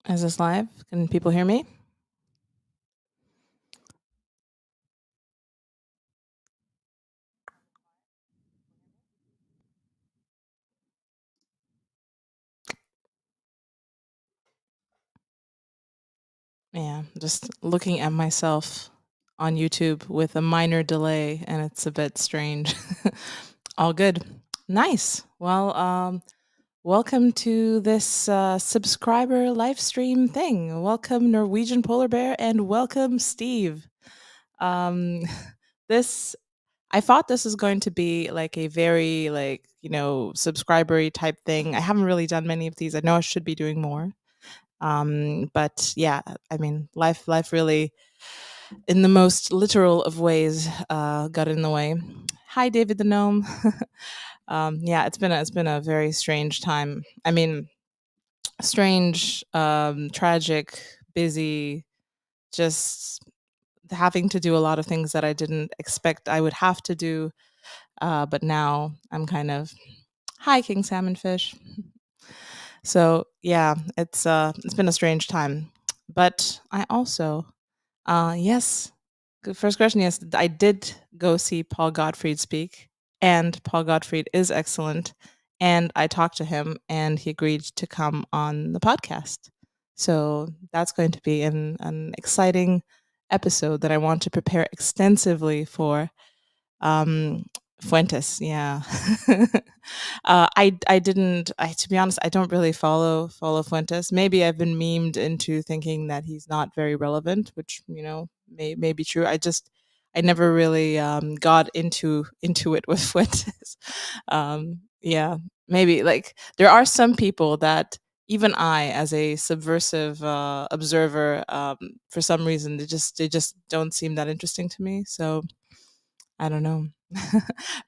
Is this live? Can people hear me? Yeah, just looking at myself on YouTube with a minor delay, and it's a bit strange. All good. Nice. Well, welcome to this subscriber live stream thing. Welcome, Norwegian Polar Bear, and welcome, Steve. Um, this I thought this was going to be like a very subscribery type thing. I haven't really done many of these. I know I should be doing more. But yeah, I mean, life really, in the most literal of ways, got in the way. Hi, David the gnome. Yeah, it's been a very strange time. I mean, strange, tragic, busy, just having to do a lot of things that I didn't expect I would have to do. But now I'm kind of hi, King Salmon Fish. So yeah, it's been a strange time. But I also yes. Good first question. Yes, I did go see Paul Gottfried speak, and Paul Gottfried is excellent. And I talked to him, and he agreed to come on the podcast. So that's going to be an exciting episode that I want to prepare extensively for. Um, Fuentes, yeah. I didn't. I To be honest, I don't really follow Fuentes. Maybe I've been memed into thinking that he's not very relevant, which may be true. I never really got into it with Fuentes. Yeah, maybe like there are some people that even I, as a subversive observer, for some reason they just don't seem that interesting to me. So I don't know.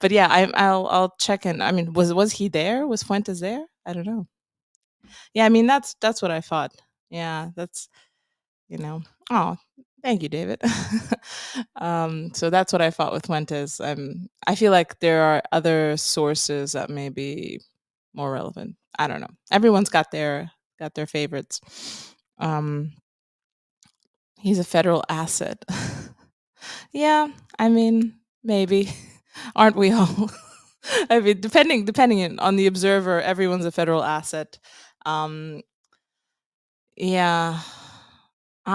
But yeah, I'll check in. I mean, was he there? Was Fuentes there? I don't know. Yeah, I mean that's what I thought. Yeah, that's you know. Oh, thank you, David. So that's what I thought with Fuentes. I feel like there are other sources that may be more relevant. I don't know. Everyone's got their favorites. Um, he's a federal asset. Yeah, I mean, maybe. Aren't we all? I mean, depending on the observer, everyone's a federal asset. Um, yeah.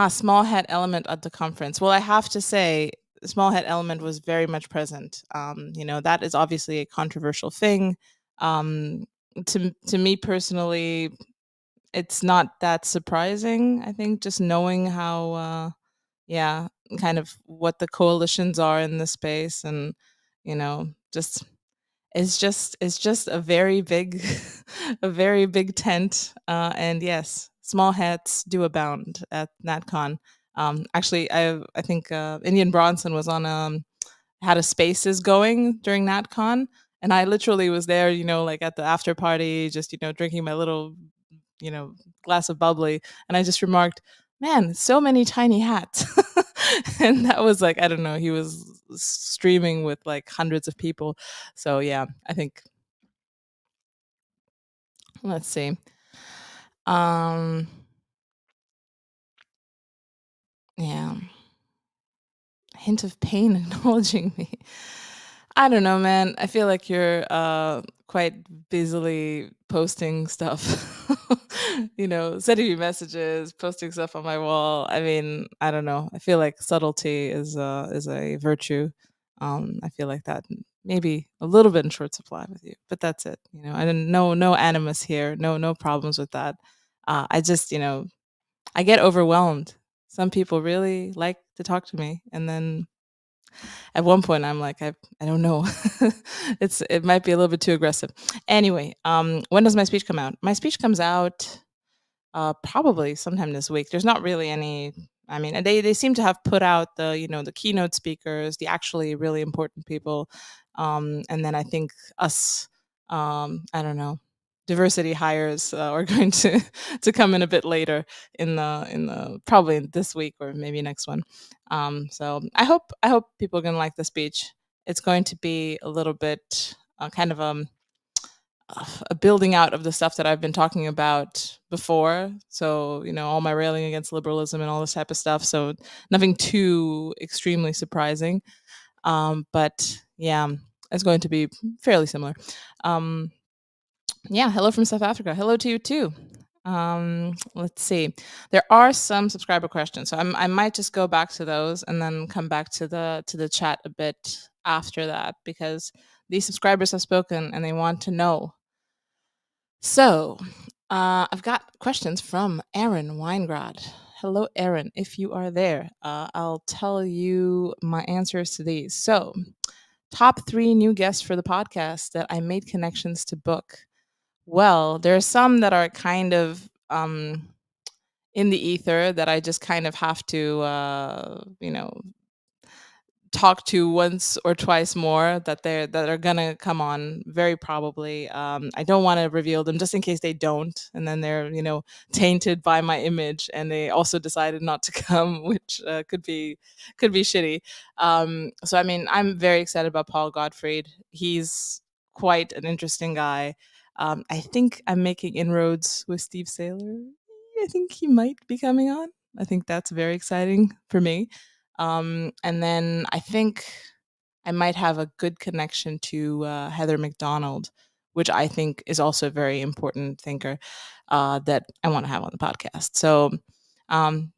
Small head element at the conference. Well, I have to say, small head element was very much present. That is obviously a controversial thing. Um, to me personally, it's not that surprising. I think just knowing how, yeah, kind of what the coalitions are in this space, and just it's just a very big a very big tent, and yes, small hats do abound at NatCon. Actually, I think Indian Bronson was on had a spaces going during NatCon, and I literally was there, like at the after party, just drinking my little glass of bubbly, and I just remarked, "Man, so many tiny hats." And that was like, I don't know, he was streaming with like hundreds of people. So yeah, I think, let's see. Um yeah, hint of pain acknowledging me. I don't know, man. I feel like you're quite busily posting stuff. Sending me messages, posting stuff on my wall. I mean, I don't know. I feel like subtlety is a virtue. I feel like that maybe a little bit in short supply with you, but that's it. I didn't no animus here. No problems with that. I just I get overwhelmed. Some people really like to talk to me, and then at one point I'm like, I don't know. It might be a little bit too aggressive. Anyway, when does my speech come out? My speech comes out probably sometime this week. There's not really any. I mean, they seem to have put out the keynote speakers, the actually really important people, and then I think us. I don't know. Diversity hires are going to come in a bit later in the probably this week or maybe next one. So I hope people are gonna like the speech. It's going to be a little bit kind of a building out of the stuff that I've been talking about before. So, all my railing against liberalism and all this type of stuff. So, nothing too extremely surprising. But yeah, it's going to be fairly similar. Um, yeah, hello from South Africa. Hello to you too. Let's see. There are some subscriber questions, so I might just go back to those and then come back to the chat a bit after that, because these subscribers have spoken and they want to know. So, I've got questions from Aaron Weingrad. Hello, Aaron. If you are there, I'll tell you my answers to these. So, top 3 new guests for the podcast that I made connections to book. Well, there are some that are kind of in the ether that I just kind of have to, talk to once or twice more, that are gonna come on very probably. I don't want to reveal them just in case they don't, and then they're tainted by my image, and they also decided not to come, which could be shitty. So I mean, I'm very excited about Paul Gottfried. He's quite an interesting guy. I think I'm making inroads with Steve Saylor. I think he might be coming on. I think that's very exciting for me. And then I think I might have a good connection to Heather McDonald, which I think is also a very important thinker that I want to have on the podcast. So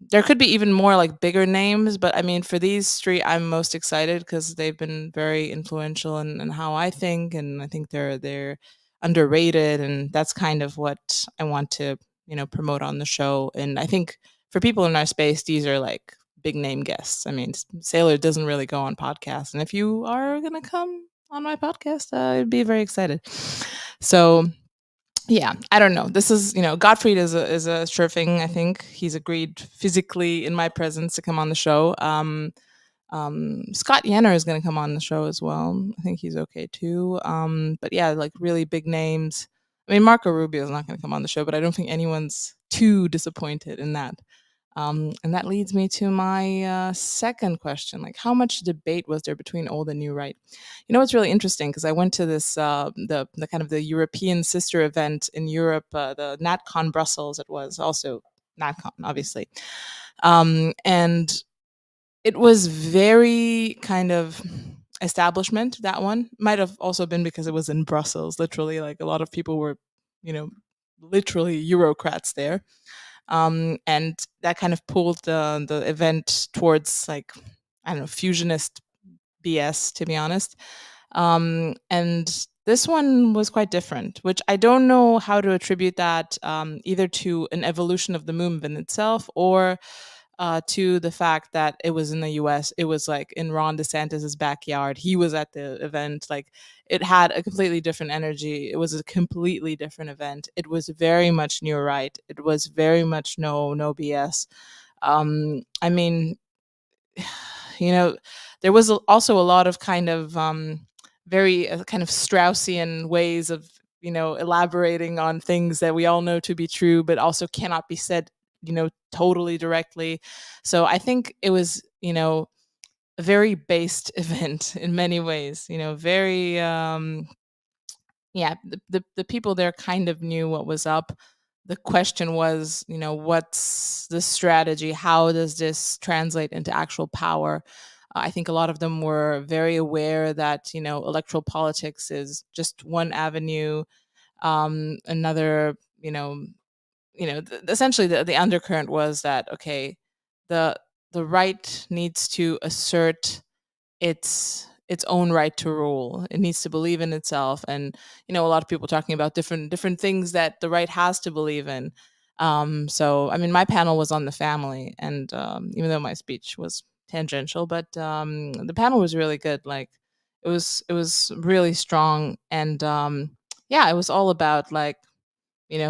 there could be even more like bigger names, but I mean, for these 3, I'm most excited because they've been very influential in how I think, and I think they're underrated, and that's kind of what I want to promote on the show. And I think for people in our space, these are like big name guests. I mean, Sailor doesn't really go on podcasts, and if you are gonna come on my podcast, I'd be very excited. So yeah, I don't know. This is, Gottfried is a sure thing. I think he's agreed physically in my presence to come on the show. Scott Yenner is going to come on the show as well. I think he's okay too. But yeah, like really big names. I mean, Marco Rubio is not going to come on the show, but I don't think anyone's too disappointed in that. And that leads me to my second question: like, how much debate was there between old and new right? It's really interesting because I went to this the kind of the European sister event in Europe, the NatCon Brussels. It was also NatCon, obviously, and it was very kind of establishment. That one might have also been because it was in Brussels. Literally, like a lot of people were, you know, literally Eurocrats there, and that kind of pulled the event towards like I don't know fusionist BS, to be honest. And this one was quite different, which I don't know how to attribute that either to an evolution of the movement itself or to the fact that it was in the US. It was like in Ron DeSantis's backyard. He was at the event. Like it had a completely different energy. It was a completely different event. It was very much new right. It was very much no BS. I mean, you know, there was also a lot of kind of very kind of Straussian ways of elaborating on things that we all know to be true, but also cannot be said totally directly. So I think it was a very based event in many ways. Very yeah, the people there kind of knew what was up. The question was, what's the strategy? How does this translate into actual power? I think a lot of them were very aware that, electoral politics is just one avenue. Another, essentially the undercurrent was that, okay, the the right needs to assert its own right to rule. It needs to believe in itself, and a lot of people talking about different things that the right has to believe in. So I mean, my panel was on the family, and even though my speech was tangential, but the panel was really good. Like it was really strong, and yeah, it was all about like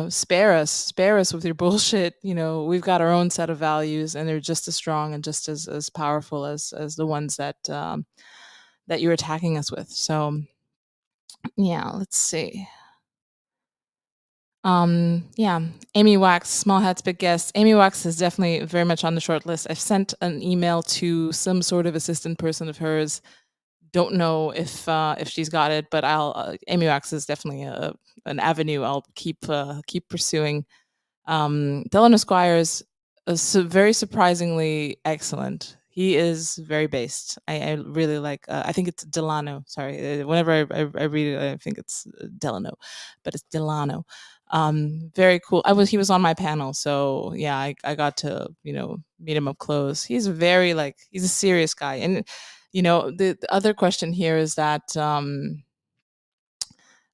spare us with your bullshit. We've got our own set of values, and they're just as strong and just as powerful as the ones that you're attacking us with. So yeah, let's see. Yeah, Amy Wax, Small Hats Big Guests. Amy Wax is definitely very much on the short list. I've sent an email to some sort of assistant person of hers. Don't know if she's got it, but I'll Amy Wax is definitely an avenue I'll keep pursuing. Delano Squires is very surprisingly excellent. He is very based. I really like. I think it's Delano. Sorry, whenever I read it, I think it's Delano, but it's Delano. Very cool. He was on my panel, so yeah, I got to meet him up close. He's very like he's a serious guy, and the other question here is that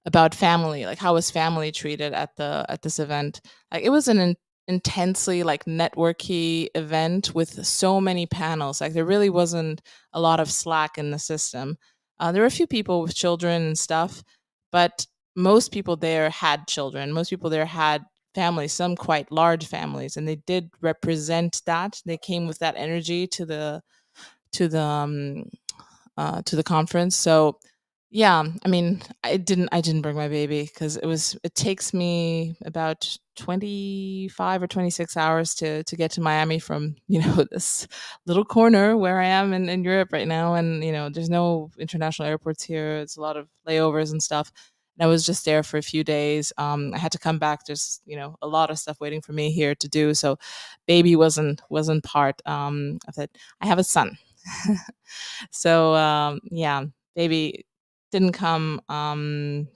about family, like how was family treated at this event. Like it was an intensely like networky event with so many panels. Like there really wasn't a lot of slack in the system. There were a few people with children and stuff, but most people there had children. Most people there had families, some quite large families, and they did represent that. They came with that energy to the to the conference. So yeah, I mean, I didn't bring my baby because it takes me about 25 or 26 hours to get to Miami from this little corner where I am in Europe right now, and there's no international airports here. It's a lot of layovers and stuff. And I was just there for a few days. I had to come back. There's a lot of stuff waiting for me here to do. So baby wasn't part of it. I have a son. So yeah, baby didn't come. And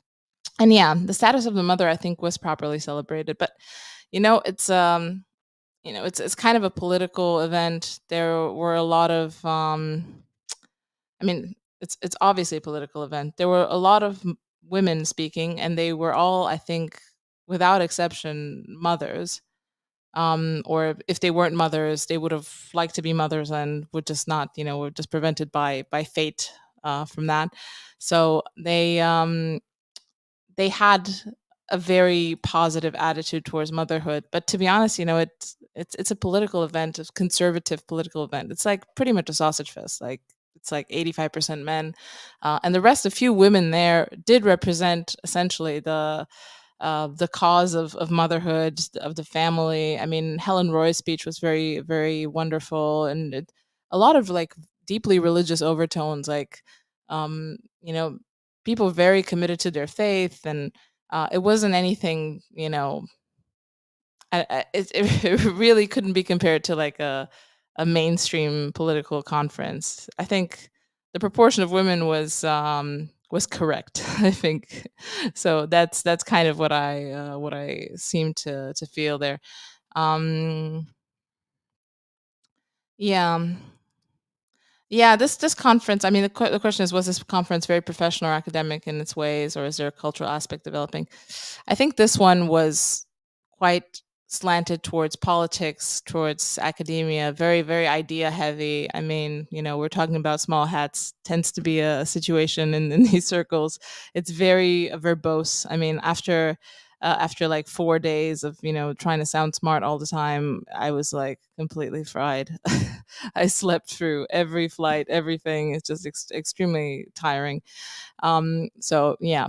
yeah, the status of the mother I think was properly celebrated. But it's it's kind of a political event. There were a lot of I mean, it's obviously a political event. There were a lot of women speaking, and they were all, I think, without exception, mothers. Or if they weren't mothers, they would have liked to be mothers and would just not, were just prevented by fate from that. So they had a very positive attitude towards motherhood. But to be honest, it's a political event, a conservative political event. It's like pretty much a sausage fest. Like it's like 85% men, and the rest, a few women there, did represent essentially the cause of motherhood, of the family. I mean, Helen Roy's speech was very, very wonderful, and a lot of like deeply religious overtones. Like, you know, people very committed to their faith, and it wasn't anything. It really couldn't be compared to like a mainstream political conference. I think the proportion of women was correct. I think so. That's kind of what I seem to feel there. Um, yeah. Yeah, this conference. I mean, the question is, was this conference very professional or academic in its ways, or is there a cultural aspect developing? I think this one was quite slanted towards politics, towards academia, very, very idea heavy. I mean, we're talking about small hats, tends to be a situation in these circles. It's very verbose. I mean, after like 4 days of trying to sound smart all the time, I was like completely fried. I slept through every flight, everything. It's just extremely tiring. So yeah,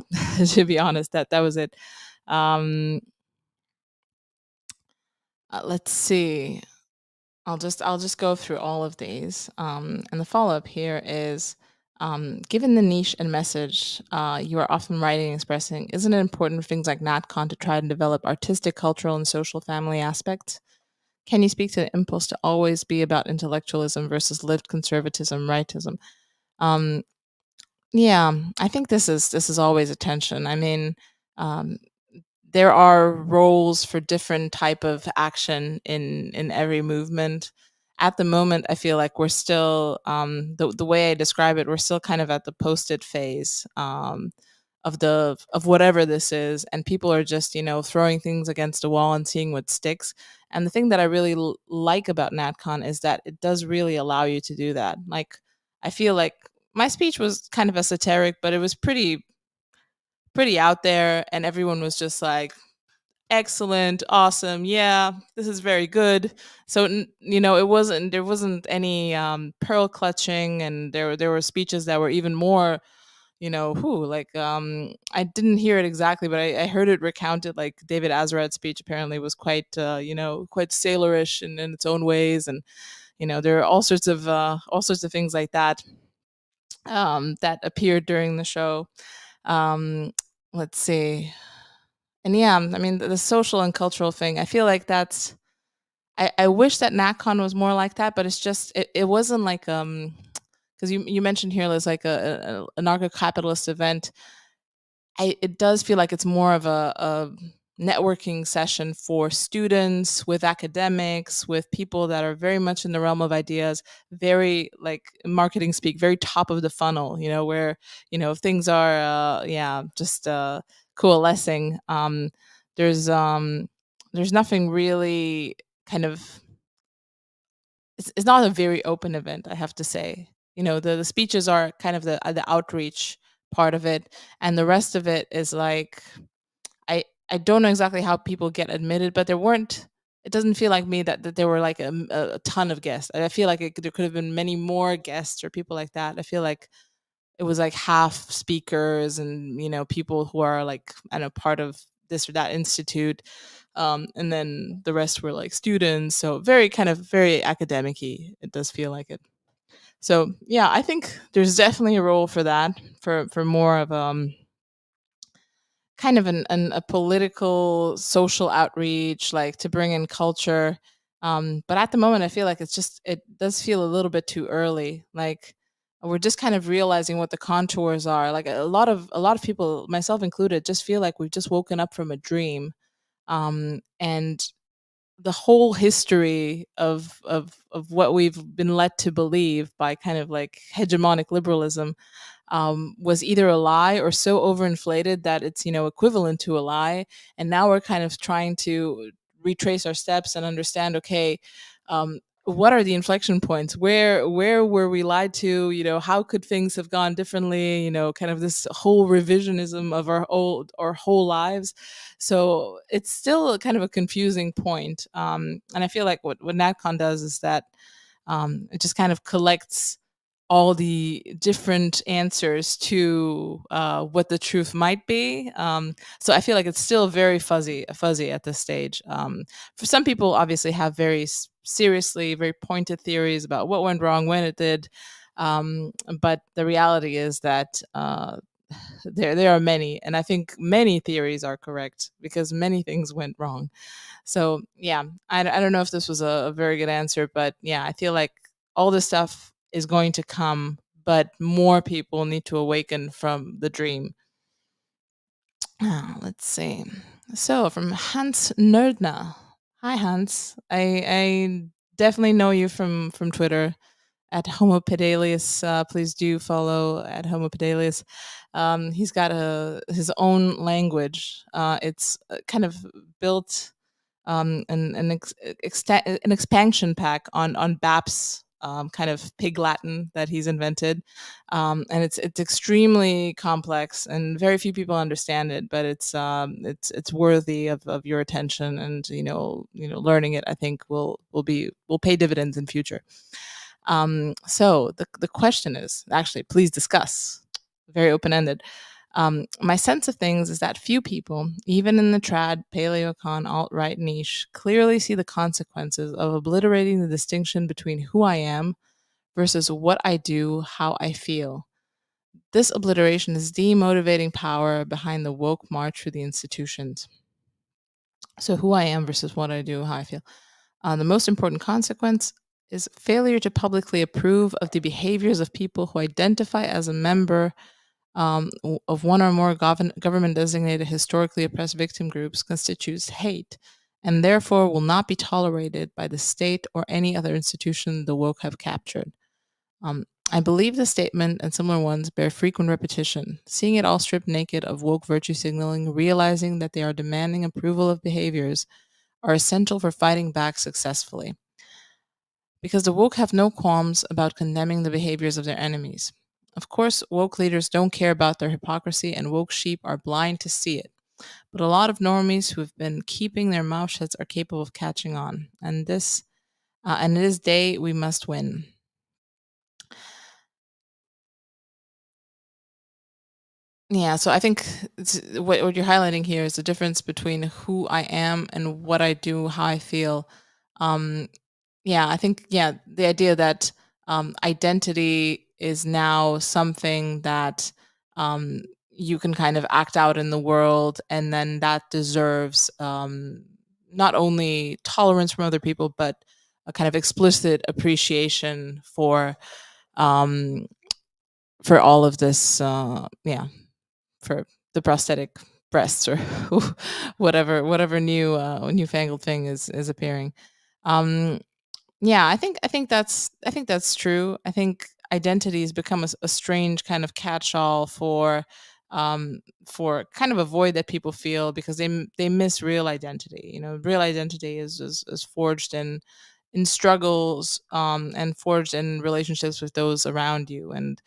to be honest, that was it. Um, let's see. I'll just go through all of these. And the follow up here is, given the niche and message you are often writing and expressing, isn't it important for things like NatCon to try to develop artistic, cultural, and social family aspects? Can you speak to the impulse to always be about intellectualism versus lived conservatism, rightism? Um, yeah, I think this is always a tension. I mean, um, there are roles for different type of action in every movement. At the moment, I feel like we're still the way I describe it, we're still kind of at the post-it phase of whatever this is, and people are just throwing things against a wall and seeing what sticks. And the thing that I really like about NatCon is that it does really allow you to do that. Like I feel like my speech was kind of esoteric, but it was pretty out there, and everyone was just like, excellent, awesome, yeah, this is very good. So there wasn't any pearl clutching, and there were speeches that were even more, who like I didn't hear it exactly, but I heard it recounted. Like David Azarad's speech apparently was quite quite sailorish in its own ways, and there are all sorts of things like that. that appeared during the show. Um, let's see. And yeah, I mean, the social and cultural thing, I feel like I wish that NatCon was more like that, but it's just, it wasn't like, because you mentioned here there's like a anarcho-capitalist event. It does feel like it's more of a networking session for students, with academics, with people that are very much in the realm of ideas, very like marketing speak, very top of the funnel, where, things are, yeah, just coalescing. There's um, there's nothing really kind of, it's not a very open event, I have to say. The speeches are kind of the outreach part of it, and the rest of it is like, I don't know exactly how people get admitted, but there weren't. It doesn't feel like me that there were like a ton of guests. I feel like there could have been many more guests or people like that. I feel like it was like half speakers and people who are like, I don't know, part of this or that institute, and then the rest were like students. So very kind of very academic-y. It does feel like it. So yeah, I think there's definitely a role for that, for more of kind of a political social outreach, like to bring in culture. But at the moment, I feel like it does feel a little bit too early. Like we're just kind of realizing what the contours are. Like a lot of people, myself included, just feel like we've just woken up from a dream. And the whole history of what we've been led to believe by kind of like hegemonic liberalism, was either a lie or so overinflated that it's equivalent to a lie. And now we're kind of trying to retrace our steps and understand, okay, what are the inflection points, where were we lied to, how could things have gone differently, kind of this whole revisionism of our whole lives. So it's still kind of a confusing point. And I feel like what natcon does is that, it just kind of collects all the different answers to what the truth might be. So I feel like it's still very fuzzy at this stage. For some people, obviously, have very seriously, very pointed theories about what went wrong when it did. But the reality is that there are many, and I think many theories are correct because many things went wrong. So yeah, I don't know if this was a very good answer, but yeah, I feel like all this stuff is going to come, but more people need to awaken from the dream. Let's see. So from Hans Nerdna. Hi Hans. I definitely know you from Twitter at Homo Pedalius. Please do follow at Homo Pedalius. He's got his own language. It's kind of built, an expansion pack on BAP's, kind of pig Latin that he's invented, and it's extremely complex and very few people understand it. But it's worthy of your attention, and learning it, I think, will pay dividends in future. So the question is, actually, please discuss. Very open ended. My sense of things is that few people, even in the trad, paleocon, alt right niche, clearly see the consequences of obliterating the distinction between who I am versus what I do, how I feel. This obliteration is the motivating power behind the woke march through the institutions. So, who I am versus what I do, how I feel. The most important consequence is failure to publicly approve of the behaviors of people who identify as a member, of one or more government designated historically oppressed victim groups constitutes hate, and therefore will not be tolerated by the state or any other institution the woke have captured. I believe the statement and similar ones bear frequent repetition, seeing it all stripped naked of woke virtue signaling, realizing that they are demanding approval of behaviors, are essential for fighting back successfully. Because the woke have no qualms about condemning the behaviors of their enemies. Of course, woke leaders don't care about their hypocrisy, and woke sheep are blind to see it. But a lot of normies who have been keeping their mouth shut are capable of catching on, and this day we must win. Yeah, so I think what you're highlighting here is the difference between who I am and what I do, how I feel. Um, yeah, I think, yeah, the idea that, identity is now something that um, you can kind of act out in the world, and then that deserves not only tolerance from other people, but a kind of explicit appreciation um, for all of this. Yeah, for the prosthetic breasts or whatever newfangled thing is appearing. Um, yeah, I think that's true. I think identity has become a strange kind of catch-all for kind of a void that people feel because they miss real identity. Real identity is forged in struggles, and forged in relationships with those around you. And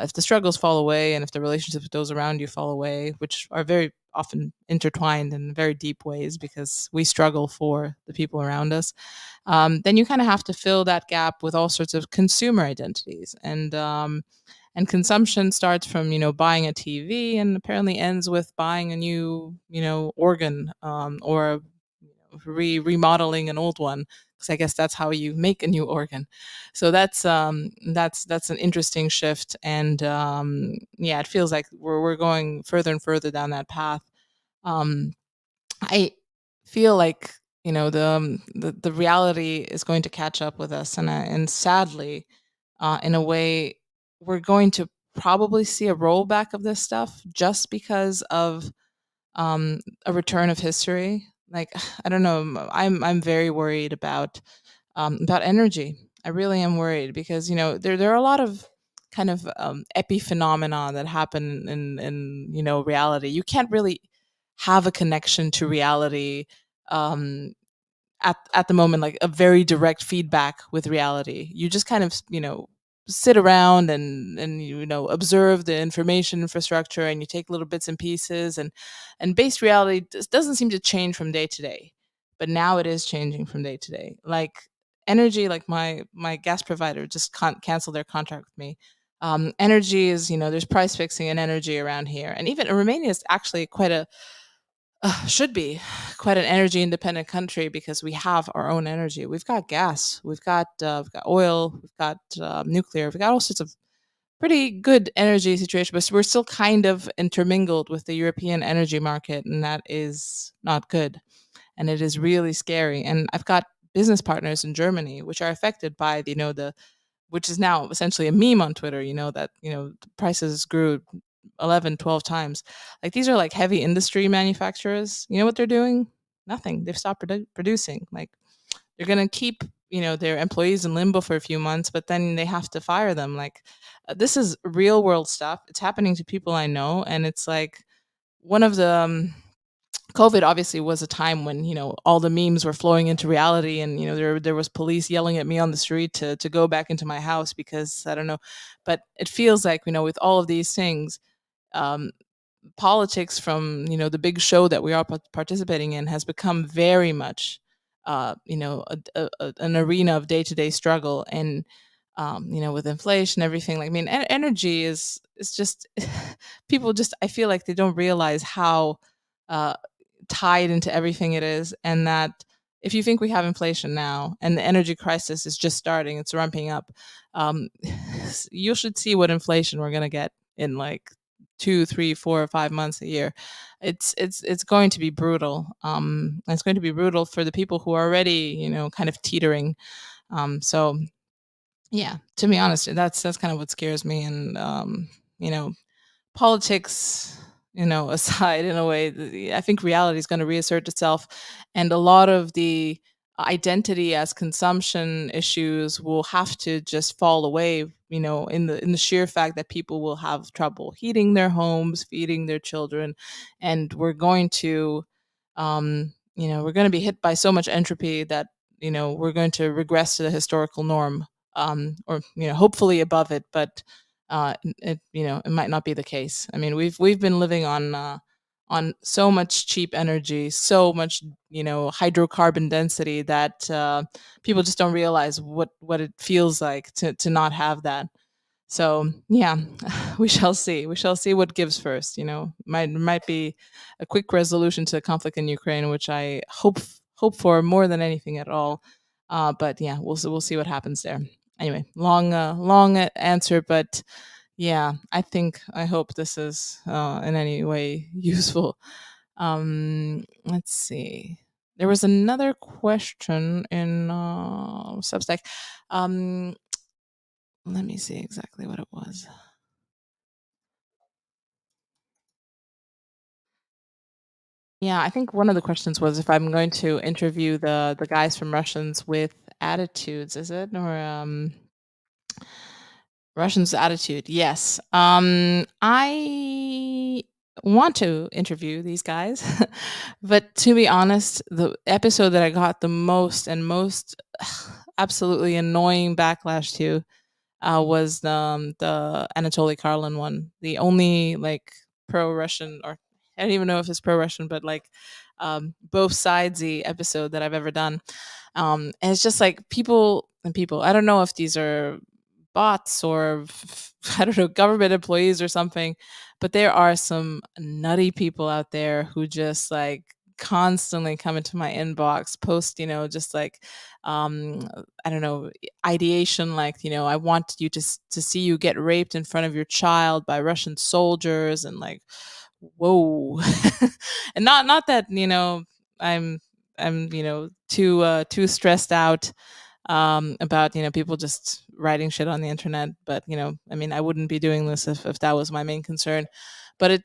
if the struggles fall away, and if the relationships with those around you fall away, which are very often intertwined in very deep ways because we struggle for the people around us, then you kind of have to fill that gap with all sorts of consumer identities. And consumption starts from buying a TV, and apparently ends with buying a new organ, or remodeling an old one, because I guess that's how you make a new organ. So that's an interesting shift. And yeah, it feels like we're going further and further down that path. um, I feel like the reality is going to catch up with us, and sadly, in a way, we're going to probably see a rollback of this stuff just because of a return of history. Like, I don't know, I'm very worried about energy. I really am worried because there are a lot of kind of epiphenomena that happen in reality. You can't really have a connection to reality, um, at the moment, like a very direct feedback with reality. You just kind of sit around and observe the information infrastructure, and you take little bits and pieces, and base reality doesn't seem to change from day to day. But now it is changing from day to day. Like energy, like my gas provider just can't cancel their contract with me. Energy is, there's price fixing in energy around here, and even Romania is actually quite a should be quite an energy independent country because we have our own energy. We've got gas, we've got oil, we've got nuclear, we've got all sorts of pretty good energy situation, but we're still kind of intermingled with the European energy market, and that is not good. And it is really scary. And I've got business partners in Germany which are affected by the which is now essentially a meme on Twitter, that, the prices grew 11, 12 times. Like, these are like heavy industry manufacturers. You know what they're doing? Nothing. They've stopped producing. Like, they're going to keep, their employees in limbo for a few months, but then they have to fire them. Like, this is real world stuff. It's happening to people I know. And it's like one of the, COVID obviously was a time when all the memes were flowing into reality, and there was police yelling at me on the street to go back into my house because I don't know, but it feels like with all of these things, um, politics from the big show that we are participating in has become very much an arena of day-to-day struggle. And with inflation, everything, like, I mean, energy is just people just, I feel like they don't realize how uh, tied into everything it is. And that if you think we have inflation now and the energy crisis is just starting, it's ramping up, um, you should see what inflation we're going to get in like 2, 3, 4, or 5 months a year. It's going to be brutal. It's going to be brutal for the people who are already kind of teetering. So yeah, to be honest, that's kind of what scares me. And you know politics, aside, in a way, I think reality is going to reassert itself, and a lot of the identity as consumption issues will have to just fall away. In the sheer fact that people will have trouble heating their homes, feeding their children, and we're going to be hit by so much entropy that we're going to regress to the historical norm, or hopefully above it, but it might not be the case. I mean, we've been living on so much cheap energy, so much hydrocarbon density that people just don't realize what it feels like to not have that. So yeah, we shall see. We shall see what gives first. Might be a quick resolution to the conflict in Ukraine, which I hope for more than anything at all. But yeah, we'll see what happens there. Anyway, long answer, but yeah, I hope this is in any way useful. Let's see. There was another question in Substack. Um, let me see exactly what it was. Yeah, I think one of the questions was if I'm going to interview the guys from Russians with attitudes, is it? Or Russians attitude. Yes. I want to interview these guys, but to be honest, the episode that I got the most and most absolutely annoying backlash to was the Anatoly Karlin one. The only like pro Russian, or I don't even know if it's pro Russian, but like both sidesy episode that I've ever done. And it's just like people and people. I don't know if these are bots or I don't know, government employees or something, but there are some nutty people out there who just like constantly come into my inbox, post, just like I don't know, ideation like, I want you to see you get raped in front of your child by Russian soldiers, and like, whoa. And not that, I'm too stressed out about people just writing shit on the internet. But I mean, I wouldn't be doing this if that was my main concern. But it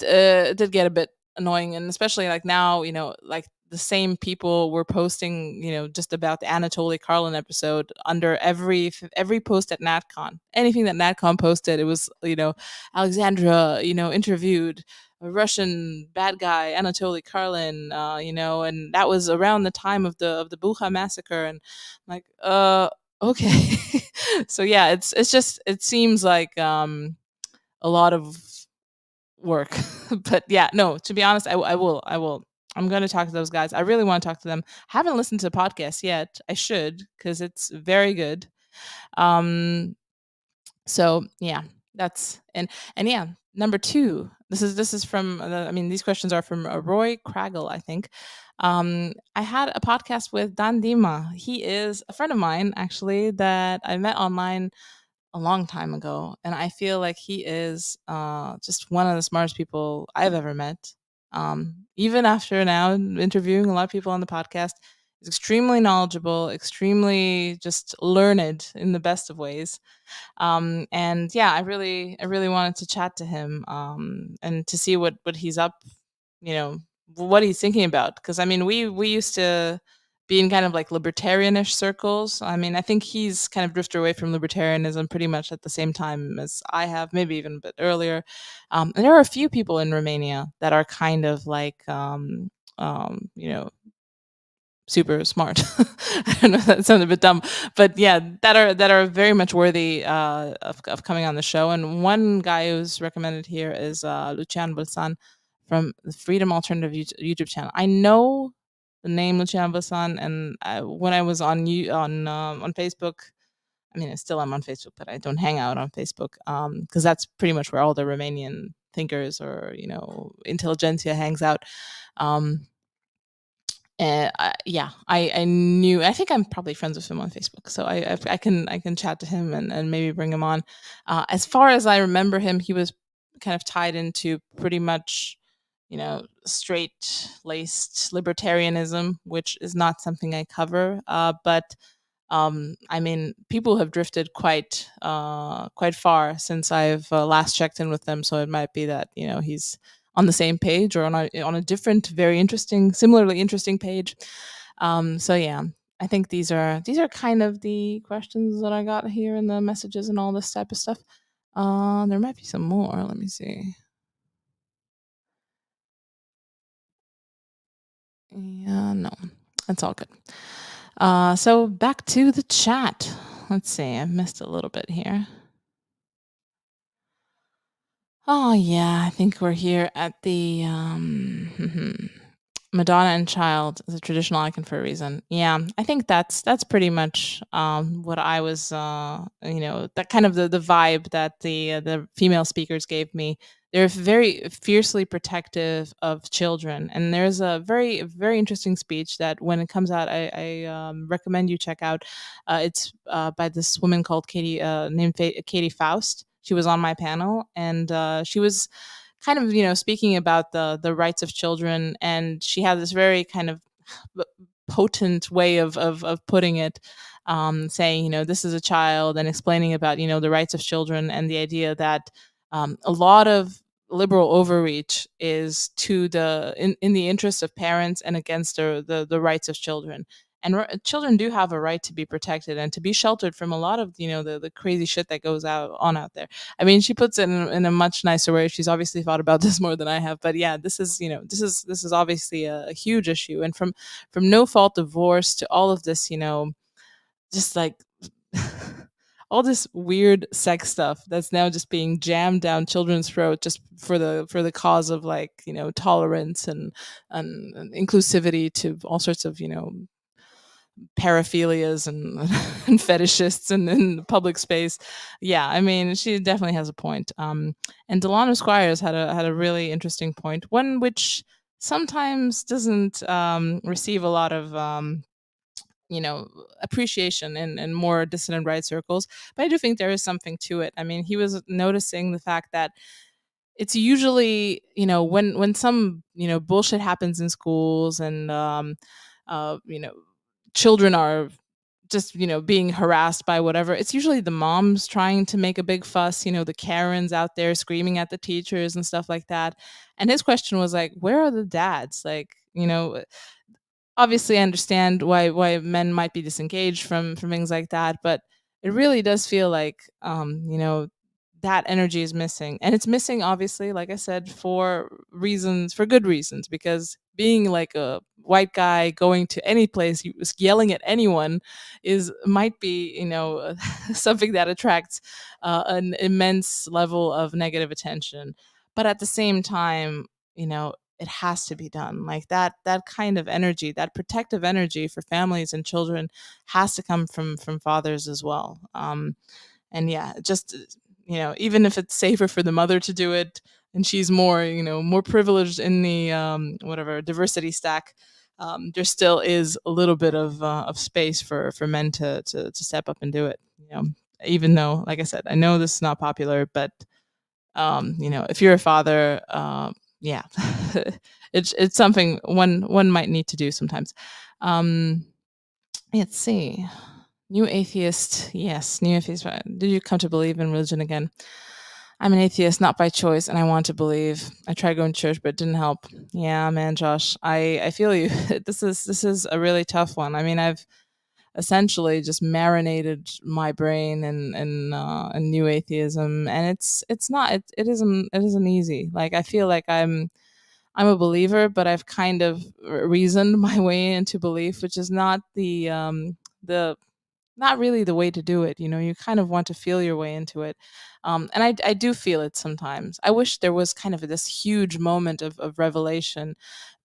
did get a bit annoying, and especially like now, like the same people were posting, just about the Anatoly Karlin episode under every post at NatCon. Anything that NatCon posted, it was Alexandra, interviewed a Russian bad guy, Anatoly Karlin, and that was around the time of the Bucha massacre, and I'm like, okay. So yeah, it's just it seems like a lot of work, but yeah, no. To be honest, I will. I'm going to talk to those guys. I really want to talk to them. Haven't listened to the podcast yet. I should, because it's very good. Um, so yeah, that's and yeah, number two. This is from. I mean, these questions are from Roy Craggle, I think. I had a podcast with Dan Dima. He is a friend of mine, actually, that I met online a long time ago, and I feel like he is just one of the smartest people I've ever met. Even after now interviewing a lot of people on the podcast, he's extremely knowledgeable, extremely just learned in the best of ways. And yeah, I really wanted to chat to him, and to see what he's up, you know, what he's thinking about. Because I mean, we used to be in kind of like libertarianish circles. I mean, I think he's kind of drifted away from libertarianism pretty much at the same time as I have, maybe even a bit earlier. And there are a few people in Romania that are kind of like, you know, super smart. I don't know, that sounds a bit dumb, but yeah, that are very much worthy of coming on the show. And one guy who's recommended here is Lucian Bolsan from the Freedom Alternative YouTube channel. I know the name Lucian Bolsan, and when I was on Facebook. I mean, I still am on Facebook, but I don't hang out on Facebook because that's pretty much where all the Romanian thinkers or intelligentsia hangs out. Um, and yeah, I knew. I think I'm probably friends with him on Facebook, so I can chat to him and maybe bring him on. As far as I remember him, he was kind of tied into pretty much, straight laced libertarianism, which is not something I cover. But I mean, people have drifted quite far since I've last checked in with them. So it might be that he's on the same page or on a different, very interesting, similarly interesting page. So yeah, I think these are kind of the questions that I got here in the messages and all this type of stuff. There might be some more. Let me see. Yeah, no, that's all good. So back to the chat. Let's see. I've missed a little bit here. Oh yeah, I think we're here at the Madonna and Child is a traditional icon for a reason. Yeah, I think that's pretty much what I was, that kind of the vibe that the female speakers gave me. they're very fiercely protective of children. And there's a very interesting speech that when it comes out, I recommend you check out. It's by this woman called Katie Faust. She was on my panel, and she was kind of speaking about the rights of children, and she had this very kind of potent way of putting it, saying, this is a child, and explaining about the rights of children, and the idea that a lot of liberal overreach is in the interest of parents and against the rights of children. And children do have a right to be protected and to be sheltered from a lot of the crazy shit that goes out there. I mean, she puts it in a much nicer way. She's obviously thought about this more than I have, but yeah, this is obviously a huge issue. And from no fault divorce to all of this, just like all this weird sex stuff that's now just being jammed down children's throat just for the cause of, like, tolerance and inclusivity to all sorts of paraphilias and and fetishists in the public space. Yeah, I mean, she definitely has a point. And Delano Squires had a really interesting point, one which sometimes doesn't receive a lot of appreciation in more dissident right circles, but I do think there is something to it. I mean, he was noticing the fact that it's usually, when some bullshit happens in schools, and uh you know children are just being harassed by whatever. It's usually the moms trying to make a big fuss, the Karens out there screaming at the teachers and stuff like that. And his question was like, where are the dads? Like, obviously I understand why men might be disengaged from things like that, but it really does feel like that energy is missing. And it's missing, obviously, like I said, for good reasons, because being like a white guy going to any place, yelling at anyone, is might be something that attracts an immense level of negative attention. But at the same time, it has to be done. Like, that kind of energy, that protective energy for families and children, has to come from fathers as well. And yeah, just even if it's safer for the mother to do it, and she's more privileged in the whatever diversity stack, there still is a little bit of space for men to step up and do it. Even though, like I said, I know this is not popular, but if you're a father, yeah, it's something one might need to do sometimes. Um, let's see. New atheist, yes, new atheist. Did you come to believe in religion again? I'm an atheist, not by choice, and I want to believe. I tried going to church, but it didn't help. Yeah, man, Josh, I feel you. This is a really tough one. I mean, I've essentially just marinated my brain in new atheism, and it isn't easy. Like, I feel like I'm a believer, but I've kind of reasoned my way into belief, which is the not really the way to do it. You kind of want to feel your way into it. And I do feel it sometimes. I wish there was kind of this huge moment of revelation.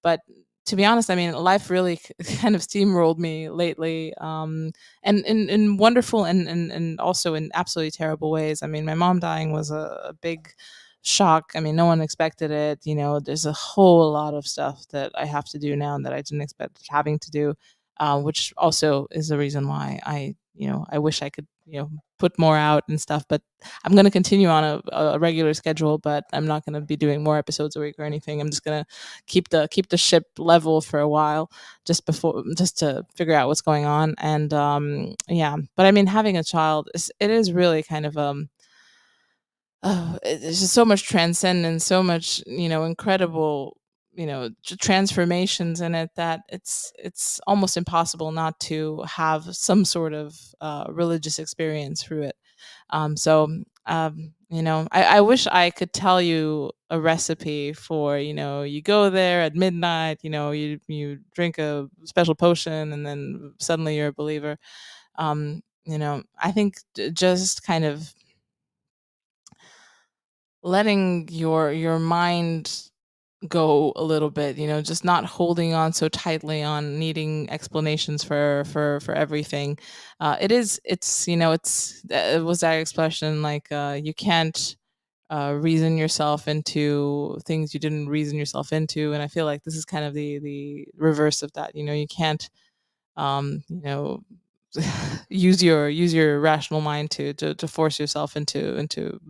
But to be honest, I mean, life really kind of steamrolled me lately, and in wonderful and also in absolutely terrible ways. I mean, my mom dying was a big shock. I mean, no one expected it. There's a whole lot of stuff that I have to do now that I didn't expect having to do, which also is the reason why I wish I could, put more out and stuff. But I'm going to continue on a regular schedule, but I'm not going to be doing more episodes a week or anything. I'm just going to keep the ship level for a while, just to figure out what's going on. And yeah, but I mean, having a child it is really kind of there's just so much transcendence, so much incredible transformations in it, that it's almost impossible not to have some sort of religious experience through it. So I wish I could tell you a recipe for you go there at midnight, you drink a special potion, and then suddenly you're a believer. I think just kind of letting your mind go a little bit, just not holding on so tightly on needing explanations for everything. It's it was that expression, like, you can't reason yourself into things you didn't reason yourself into. And I feel like this is kind of the reverse of that. You can't you know use your rational mind to force yourself into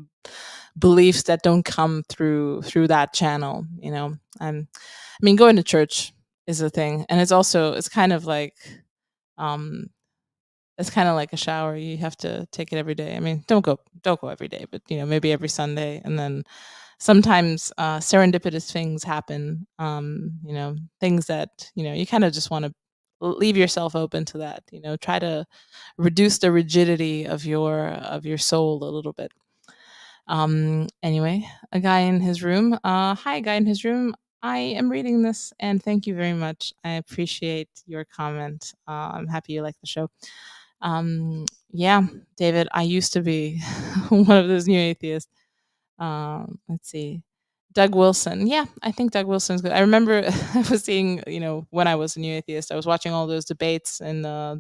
beliefs that don't come through that channel. I mean, going to church is a thing, and it's kind of like um a shower. You have to take it every day. I mean, don't go every day, but maybe every Sunday. And then sometimes serendipitous things happen. Things that you kind of just want to leave yourself open to that. Try to reduce the rigidity of your soul a little bit. Anyway, a guy in his room. Hi, guy in his room. I am reading this, and thank you very much. I appreciate your comment. I'm happy you like the show. Yeah, David, I used to be one of those new atheists. Let's see. Doug Wilson. Yeah, I think Doug Wilson's good. I remember I was seeing, when I was a new atheist, I was watching all those debates, and I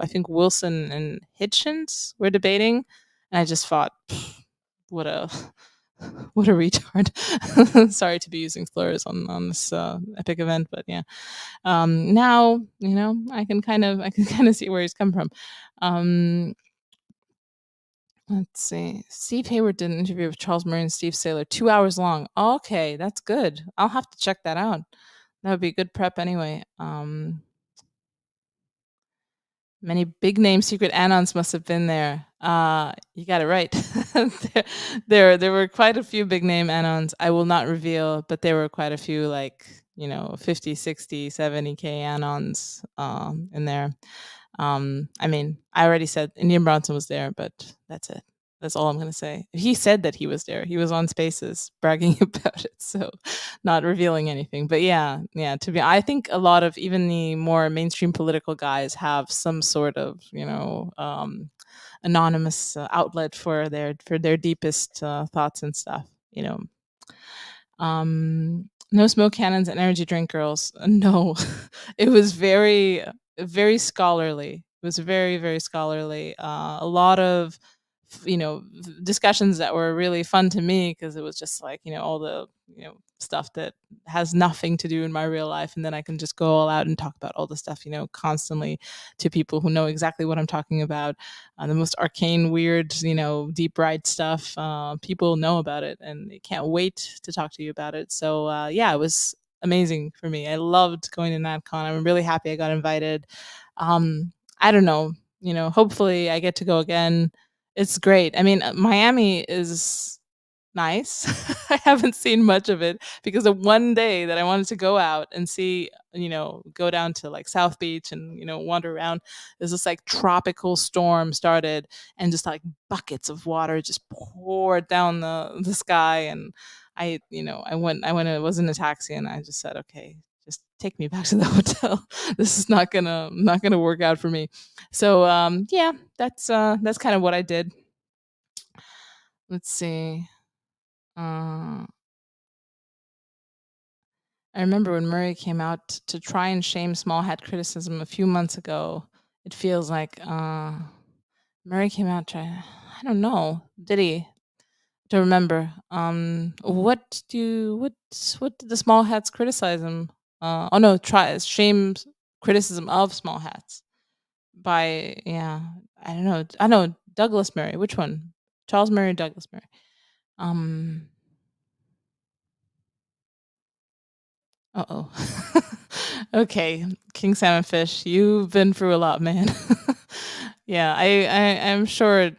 think Wilson and Hitchens were debating, and I just thought, what a what a retard. Sorry to be using slurs on this epic event, but yeah. Now I can kind of see where he's come from. Um, let's see. Steve Hayward did an interview with Charles Murray and Steve Saylor, 2 hours long. Okay, that's good. I'll have to check that out. That would be good prep anyway. Many big name secret anons must have been there. You got it right. there were quite a few big name anons. I will not reveal, but there were quite a few, like 50, 60, 70K anons in there. I mean, I already said Indian Bronson was there, but that's it. That's all I'm gonna say. He said that he was there. He was on Spaces bragging about it, so not revealing anything. But yeah, yeah. I think a lot of even the more mainstream political guys have some sort of anonymous outlet for their deepest thoughts and stuff. No smoke cannons and energy drink girls. No, it was very scholarly. It was very, very scholarly. A lot of discussions that were really fun to me because it was just like all the stuff that has nothing to do in my real life, and then I can just go all out and talk about all the stuff constantly to people who know exactly what I'm talking about. The most arcane, weird, deep ride stuff. People know about it, and they can't wait to talk to you about it. So yeah, it was amazing for me. I loved going to NatCon. I'm really happy I got invited. I don't know. Hopefully I get to go again. It's great. I mean, Miami is nice. I haven't seen much of it because the one day that I wanted to go out and see, go down to like South Beach and, wander around, there's this like tropical storm started, and just like buckets of water just poured down the sky. And I was in a taxi, and I just said, okay, just take me back to the hotel. This is not gonna work out for me. So yeah, that's kind of what I did. Let's see. Uh, I remember when Murray came out to try and shame small hat criticism a few months ago. It feels like Murray came out trying. I don't know. Did he? To remember. What did the small hats criticize him? Oh no, try shame criticism of small hats by, yeah. I don't know. I know Douglas Murray. Which one? Charles Murray, Douglas Murray. Um. Uh-oh. Okay, King Salmon Fish, you've been through a lot, man. Yeah, I'm sure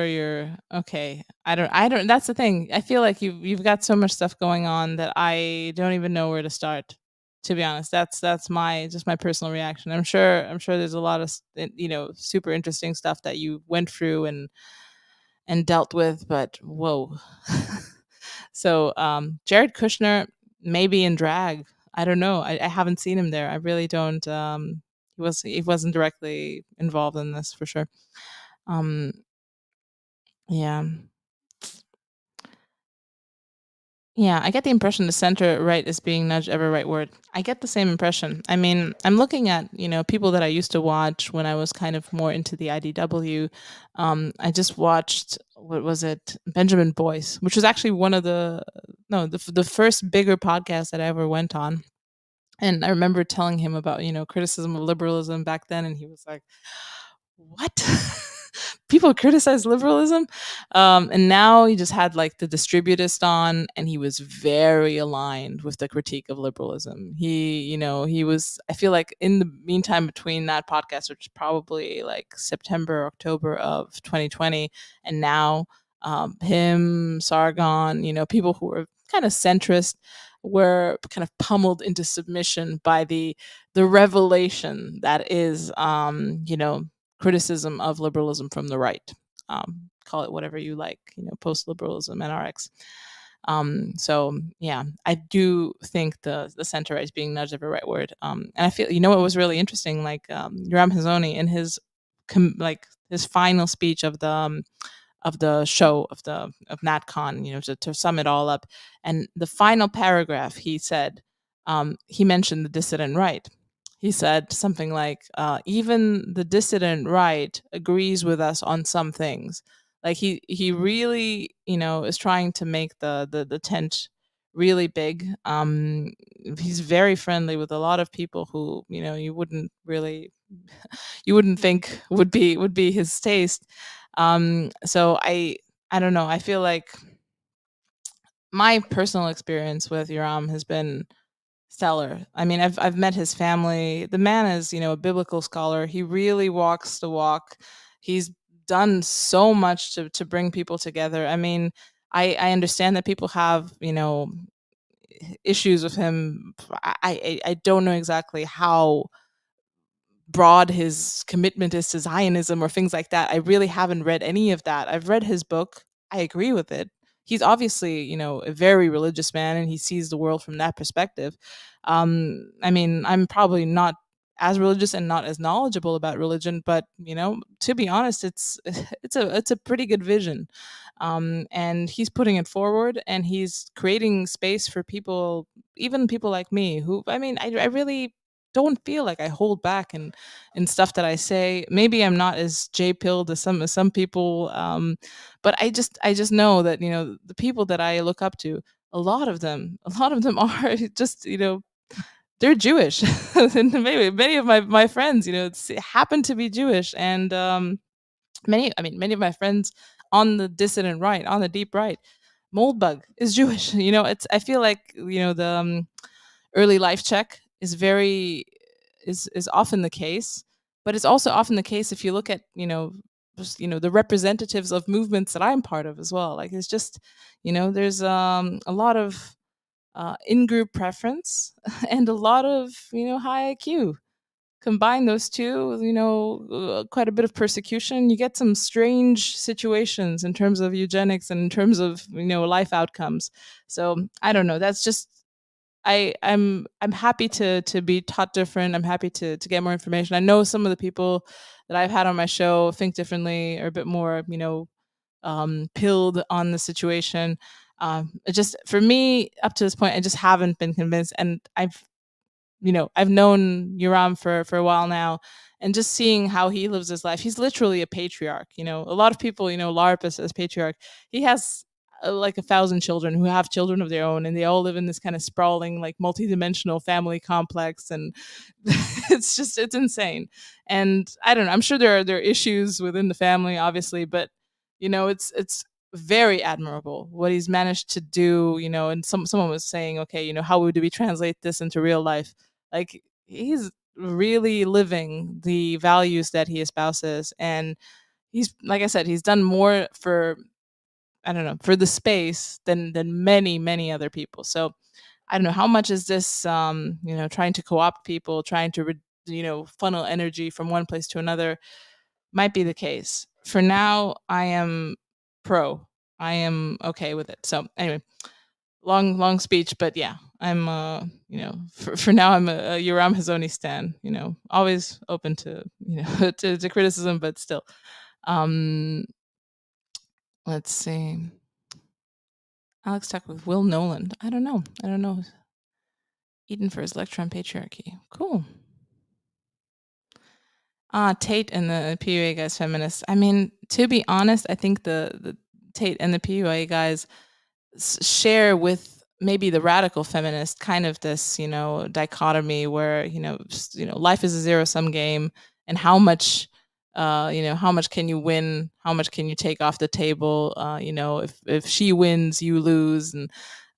you're okay. I don't that's the thing. I feel like you've got so much stuff going on that I don't even know where to start. To be honest, that's my personal reaction. I'm sure there's a lot of super interesting stuff that you went through and dealt with, but whoa. So, Jared Kushner, maybe in drag. I don't know. I haven't seen him there. I really don't. He wasn't directly involved in this for sure. Um, yeah. Yeah, I get the impression the center right is being nudged every right word. I get the same impression. I mean, I'm looking at, people that I used to watch when I was kind of more into the IDW. I just watched, what was it? Benjamin Boyce, which was actually one of the, no, the first bigger podcast that I ever went on. And I remember telling him about, criticism of liberalism back then. And he was like, what? People criticize liberalism. And now he just had like the distributist on, and he was very aligned with the critique of liberalism. He was, I feel like in the meantime between that podcast, which is probably like September, October of 2020, and now, him, Sargon, people who were kind of centrist were kind of pummeled into submission by the revelation that is, criticism of liberalism from the right. Call it whatever you like, post liberalism, NRX. So yeah, I do think the center right is being nudged every right word. And I feel, what was really interesting, like, Yoram Hazony in his like his final speech of the show of NatCon, to sum it all up. And the final paragraph, he said, he mentioned the dissident right. He said something like, "Even the dissident right agrees with us on some things." Like he really, is trying to make the tent really big. He's very friendly with a lot of people who, you wouldn't think would be his taste. So I don't know. I feel like my personal experience with Yoram has been stellar. I mean, I've met his family. The man is, a biblical scholar. He really walks the walk. He's done so much to bring people together. I mean, I understand that people have, issues with him. I don't know exactly how broad his commitment is to Zionism or things like that. I really haven't read any of that. I've read his book. I agree with it. He's obviously, a very religious man, and he sees the world from that perspective. I mean, I'm probably not as religious and not as knowledgeable about religion, but, to be honest, it's a pretty good vision. And he's putting it forward, and he's creating space for people, even people like me, who, I mean, I really don't feel like I hold back and stuff that I say. Maybe I'm not as J pilled as some people, but I just know that, the people that I look up to, a lot of them are just, they're Jewish, and maybe many of my friends, happen to be Jewish, and, many of my friends on the dissident right, on the deep right, Moldbug is Jewish. It's, I feel like, the, early life check is very, is often the case, but it's also often the case if you look at, just, the representatives of movements that I'm part of as well. Like, it's just, there's, a lot of, in-group preference and a lot of, high IQ. Combine those two, quite a bit of persecution, you get some strange situations in terms of eugenics and in terms of, life outcomes. So I don't know, that's just, I'm happy to be taught different. I'm happy to get more information. I know some of the people that I've had on my show think differently, or a bit more, pilled on the situation. It just, for me, up to this point, I just haven't been convinced, and I've known Yoram for a while now, and just seeing how he lives his life, he's literally a patriarch. A lot of people, LARP as patriarch. He has, like 1,000 children who have children of their own, and they all live in this kind of sprawling, like multi-dimensional family complex, and it's insane. And I don't know. I'm sure there are issues within the family, obviously, but, it's very admirable what he's managed to do. And someone was saying, okay, how would we translate this into real life? Like, he's really living the values that he espouses, and he's, like I said, he's done more for, I don't know, for the space than many other people. So I don't know, how much is this, trying to co-opt people, trying to funnel energy from one place to another. Might be the case. For now, I am pro. I am okay with it. So anyway, long speech, but yeah, I'm, for now, I'm a Yoram Hazoni stan. Always open to, to criticism, but still. Um, let's see. Alex Tuck with Will Noland. I don't know. I don't know. Eden for his lecture on patriarchy. Cool. Tate and the PUA guys feminists. I mean, to be honest, I think the Tate and the PUA guys share with maybe the radical feminist kind of this, dichotomy where, life is a zero sum game, and how much can you win? How much can you take off the table? If she wins, you lose. And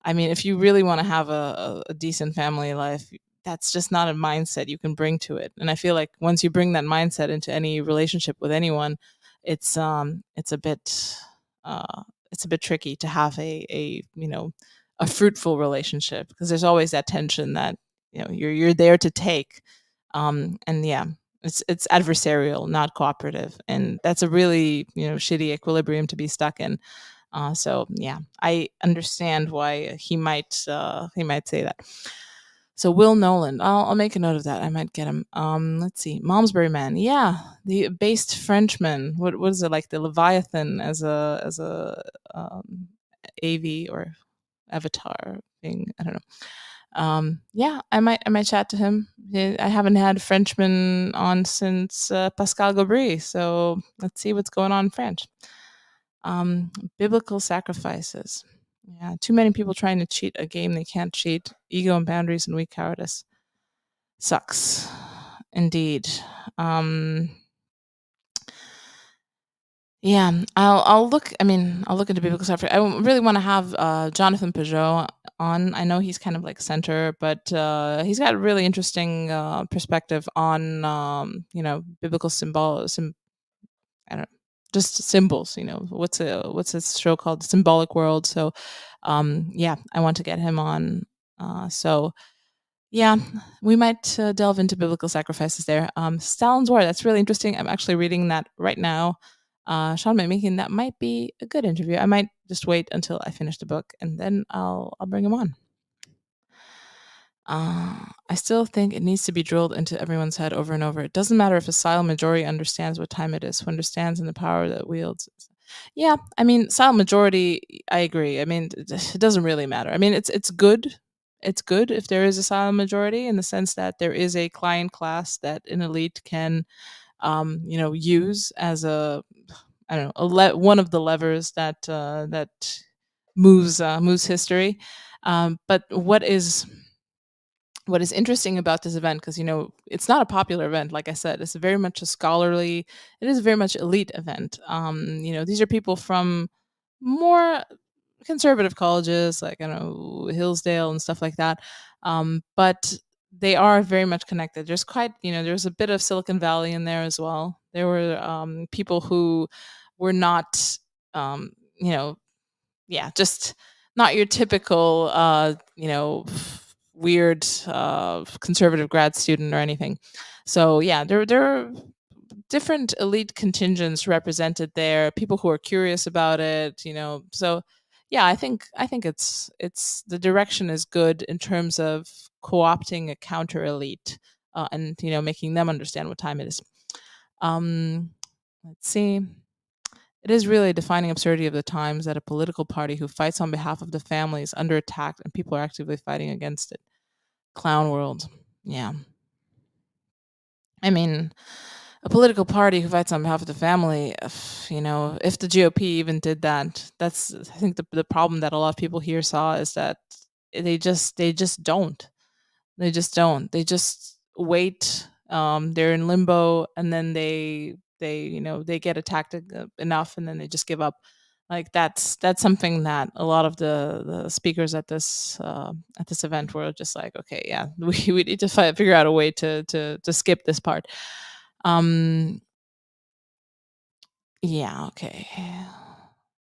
I mean, if you really want to have a decent family life, that's just not a mindset you can bring to it. And I feel like once you bring that mindset into any relationship with anyone, it's a bit it's a bit tricky to have a fruitful relationship, because there's always that tension that you're there to take, and yeah, it's adversarial, not cooperative, and that's a really shitty equilibrium to be stuck in. So yeah, I understand why he might say that. So Will Nolan, I'll make a note of that. I might get him. Let's see, Malmesbury Man. Yeah, the based Frenchman. What is it, like the Leviathan as a AV or avatar thing? I don't know. Yeah, I might chat to him. I haven't had Frenchman on since Pascal Gobry, so let's see what's going on in French. Biblical sacrifices. Yeah, too many people trying to cheat a game they can't cheat. Ego and boundaries and weak cowardice. Sucks. Indeed. Um, yeah, I'll look. I mean, I'll look into biblical sacrifice. Really want to have Jonathan Peugeot on. I know he's kind of like center, but he's got a really interesting perspective on biblical I don't know, just symbols. What's this show called? Symbolic World. So, yeah, I want to get him on. So yeah, we might delve into biblical sacrifices there. Stalin's War. That's really interesting. I'm actually reading that right now. Sean McMeekin. That might be a good interview. I might just wait until I finish the book, and then I'll bring him on. I still think it needs to be drilled into everyone's head over and over. It doesn't matter if a silent majority understands what time it is, who understands in the power that wields. Yeah, I mean, silent majority. I agree. I mean, it doesn't really matter. I mean, it's good. It's good if there is a silent majority, in the sense that there is a client class that an elite can, use as a, I don't know, one of the levers that moves history. But what is interesting about this event, because it's not a popular event, like I said, it's very much a scholarly, it is a very much elite event. These are people from more conservative colleges, like, I don't know, Hillsdale and stuff like that. But they are very much connected. There's a bit of Silicon Valley in there as well. There were people who were not, um, you know yeah, just not your typical, weird conservative grad student or anything. So yeah, there are different elite contingents represented there. People who are curious about it. So yeah, I think it's the direction is good in terms of co-opting a counter elite, and making them understand what time it is. Um, let's see. It is really a defining absurdity of the times that a political party who fights on behalf of the family is under attack and people are actively fighting against it. Clown world. Yeah. I mean, a political party who fights on behalf of the family, if the GOP even did that, that's, I think, the problem that a lot of people here saw is that they just don't. They just don't. They just wait. They're in limbo, and then they get attacked enough, and then they just give up. Like, that's something that a lot of the speakers at this event were just like, okay, yeah, we need to figure out a way to skip this part. Um, yeah, okay.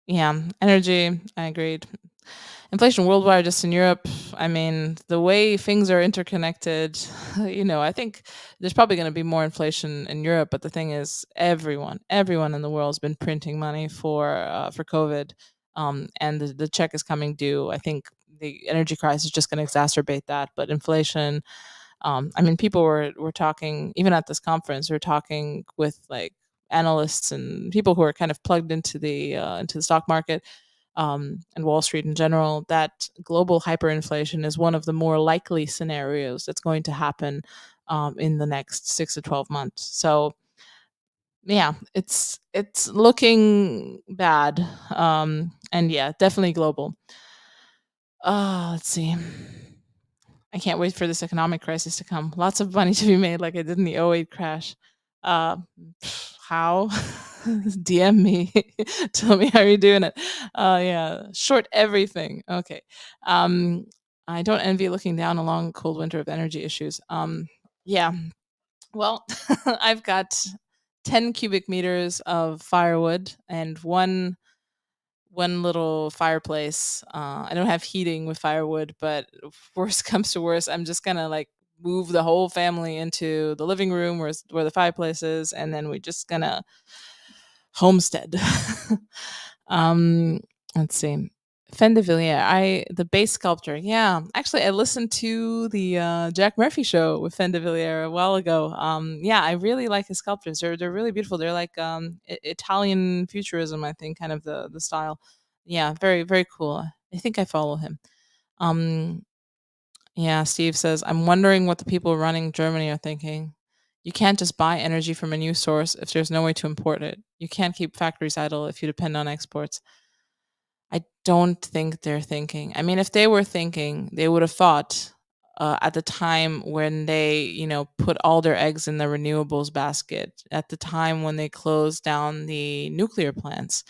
Yeah, energy. I agreed. Inflation worldwide, just in Europe. I mean, the way things are interconnected, I think there's probably going to be more inflation in Europe. But the thing is, everyone in the world has been printing money for COVID, and the check is coming due. I think the energy crisis is just going to exacerbate that. But inflation, I mean, people were talking, even at this conference. We're talking with, like, analysts and people who are kind of plugged into the stock market. and Wall Street in general, that global hyperinflation is one of the more likely scenarios that's going to happen in the next 6 to 12 months. So yeah, it's looking bad, and yeah, definitely global. Let's see. I can't wait for this economic crisis to come. Lots of money to be made, like I did in the '08 crash. Uh, how? DM me, tell me how you're doing it. Yeah, short everything. Okay. Um, I don't envy looking down a long cold winter of energy issues. Yeah. Well, I've got 10 cubic meters of firewood and one little fireplace. I don't have heating with firewood, but if worst comes to worst, I'm just gonna like move the whole family into the living room where the fireplace is, and then we just gonna homestead. um, let's see. Fendeviller, the bass sculptor. Yeah, actually, I listened to the Jack Murphy show with Fendeviller a while ago. Yeah, I really like his sculptures. They're really beautiful. They're like Italian futurism, I think, kind of the style. Yeah, very very cool. I think I follow him. Um, yeah, Steve says, I'm wondering what the people running Germany are thinking. You can't just buy energy from a new source if there's no way to import it. You can't keep factories idle if you depend on exports. I don't think they're thinking. I mean, if they were thinking, they would have thought at the time when they, put all their eggs in the renewables basket, at the time when they closed down the nuclear plants.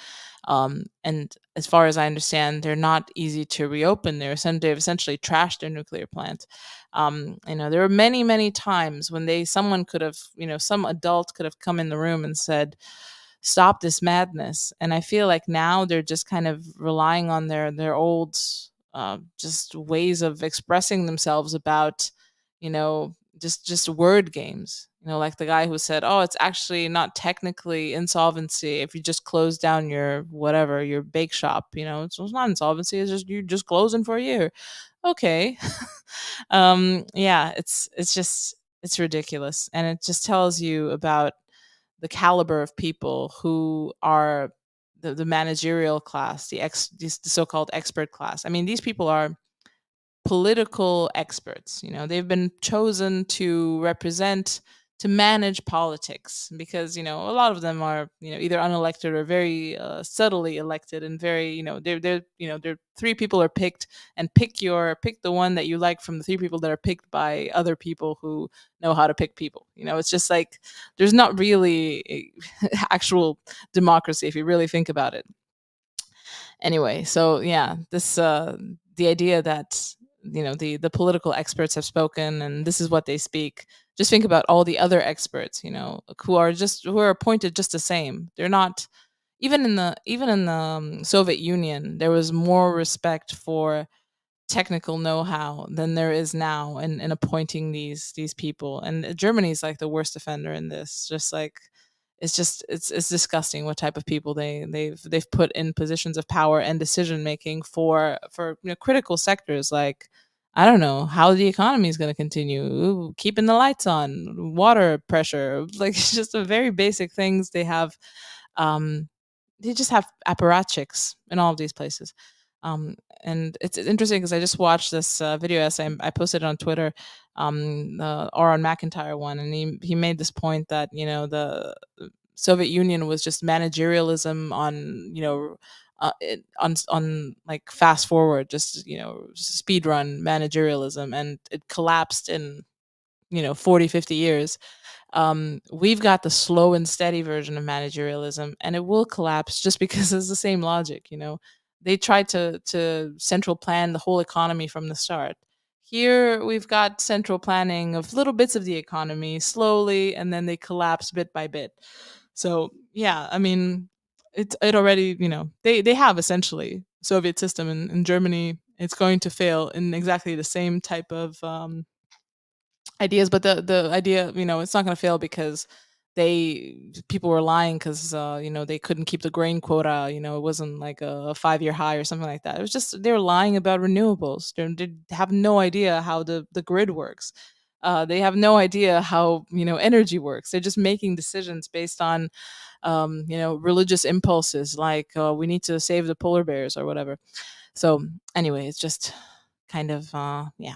And as far as I understand, they're not easy to reopen. They've essentially trashed their nuclear plant. There were many, many times when someone could have, some adult could have come in the room and said, stop this madness. And I feel like now they're just kind of relying on their old just ways of expressing themselves about, just word games. Like the guy who said, "Oh, it's actually not technically insolvency if you just close down your whatever your bake shop. It's not insolvency. It's just you're just closing for a year." Okay. Yeah, it's ridiculous, and it just tells you about the caliber of people who are the managerial class, the so-called expert class. I mean, these people are political experts. They've been chosen to represent, to manage politics, because a lot of them are either unelected or very subtly elected, and very they're three people are picked, and pick the one that you like from the three people that are picked by other people who know how to pick people. It's just like there's not really actual democracy if you really think about it. Anyway, so yeah, this the idea that the political experts have spoken and this is what they speak. Just think about all the other experts, who are appointed just the same. They're not, even in the Soviet Union, there was more respect for technical know-how than there is now in appointing these people. And Germany's like the worst offender in this. Just like it's disgusting what type of people they've put in positions of power and decision making for critical sectors, like I don't know how the economy is going to continue. Ooh, keeping the lights on, water pressure, like it's just a very basic things they have. um they just have apparatchiks in all of these places. Um, and it's interesting because I just watched this video essay. I posted it on Twitter, the Aaron McIntyre one, and he made this point that Soviet Union was just managerialism on on like fast forward, just speed run managerialism, and it collapsed in 40, 50 years. We've got the slow and steady version of managerialism, and it will collapse just because it's the same logic. They tried to central plan the whole economy from the start. Here we've got central planning of little bits of the economy slowly, and then they collapse bit by bit. So yeah, I mean, it already they have essentially Soviet system in Germany. It's going to fail in exactly the same type of ideas, but the idea, it's not going to fail because people were lying because they couldn't keep the grain quota. It wasn't like a 5-year high or something like that. It was just they were lying about renewables. They have no idea how the grid works. They have no idea how energy works. They're just making decisions based on religious impulses, like we need to save the polar bears or whatever. So anyway, it's just kind of yeah,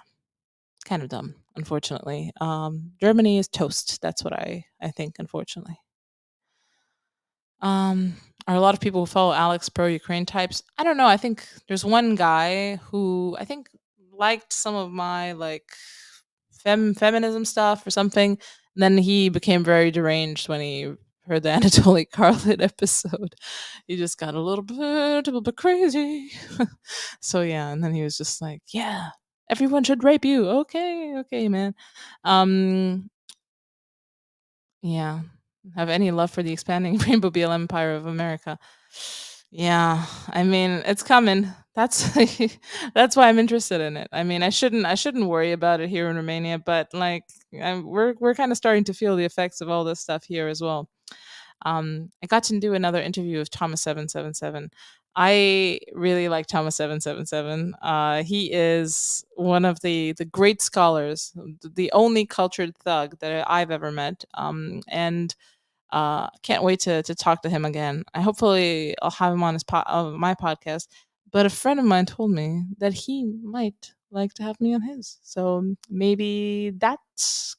kind of dumb, unfortunately. Germany is toast. That's what I think, unfortunately. Um, are a lot of people who follow Alex pro Ukraine types? I don't know. I think there's one guy who I think liked some of my like feminism stuff or something. And then he became very deranged when he heard the Anatoly Karlin episode. He just got a little bit crazy. So yeah, and then he was just like, "Yeah, everyone should rape you." Okay, okay, man. Um, yeah. Have any love for the expanding Rainbow BL Empire of America? Yeah, I mean, it's coming. That's that's why I'm interested in it. I mean, I shouldn't worry about it here in Romania, but like we're kind of starting to feel the effects of all this stuff here as well. I got to do another interview with Thomas 777. I really like Thomas 777. He is one of the great scholars, the only cultured thug that I've ever met. And can't wait to talk to him again. I hopefully I'll have him on my podcast. But a friend of mine told me that he might like to have me on his, so maybe that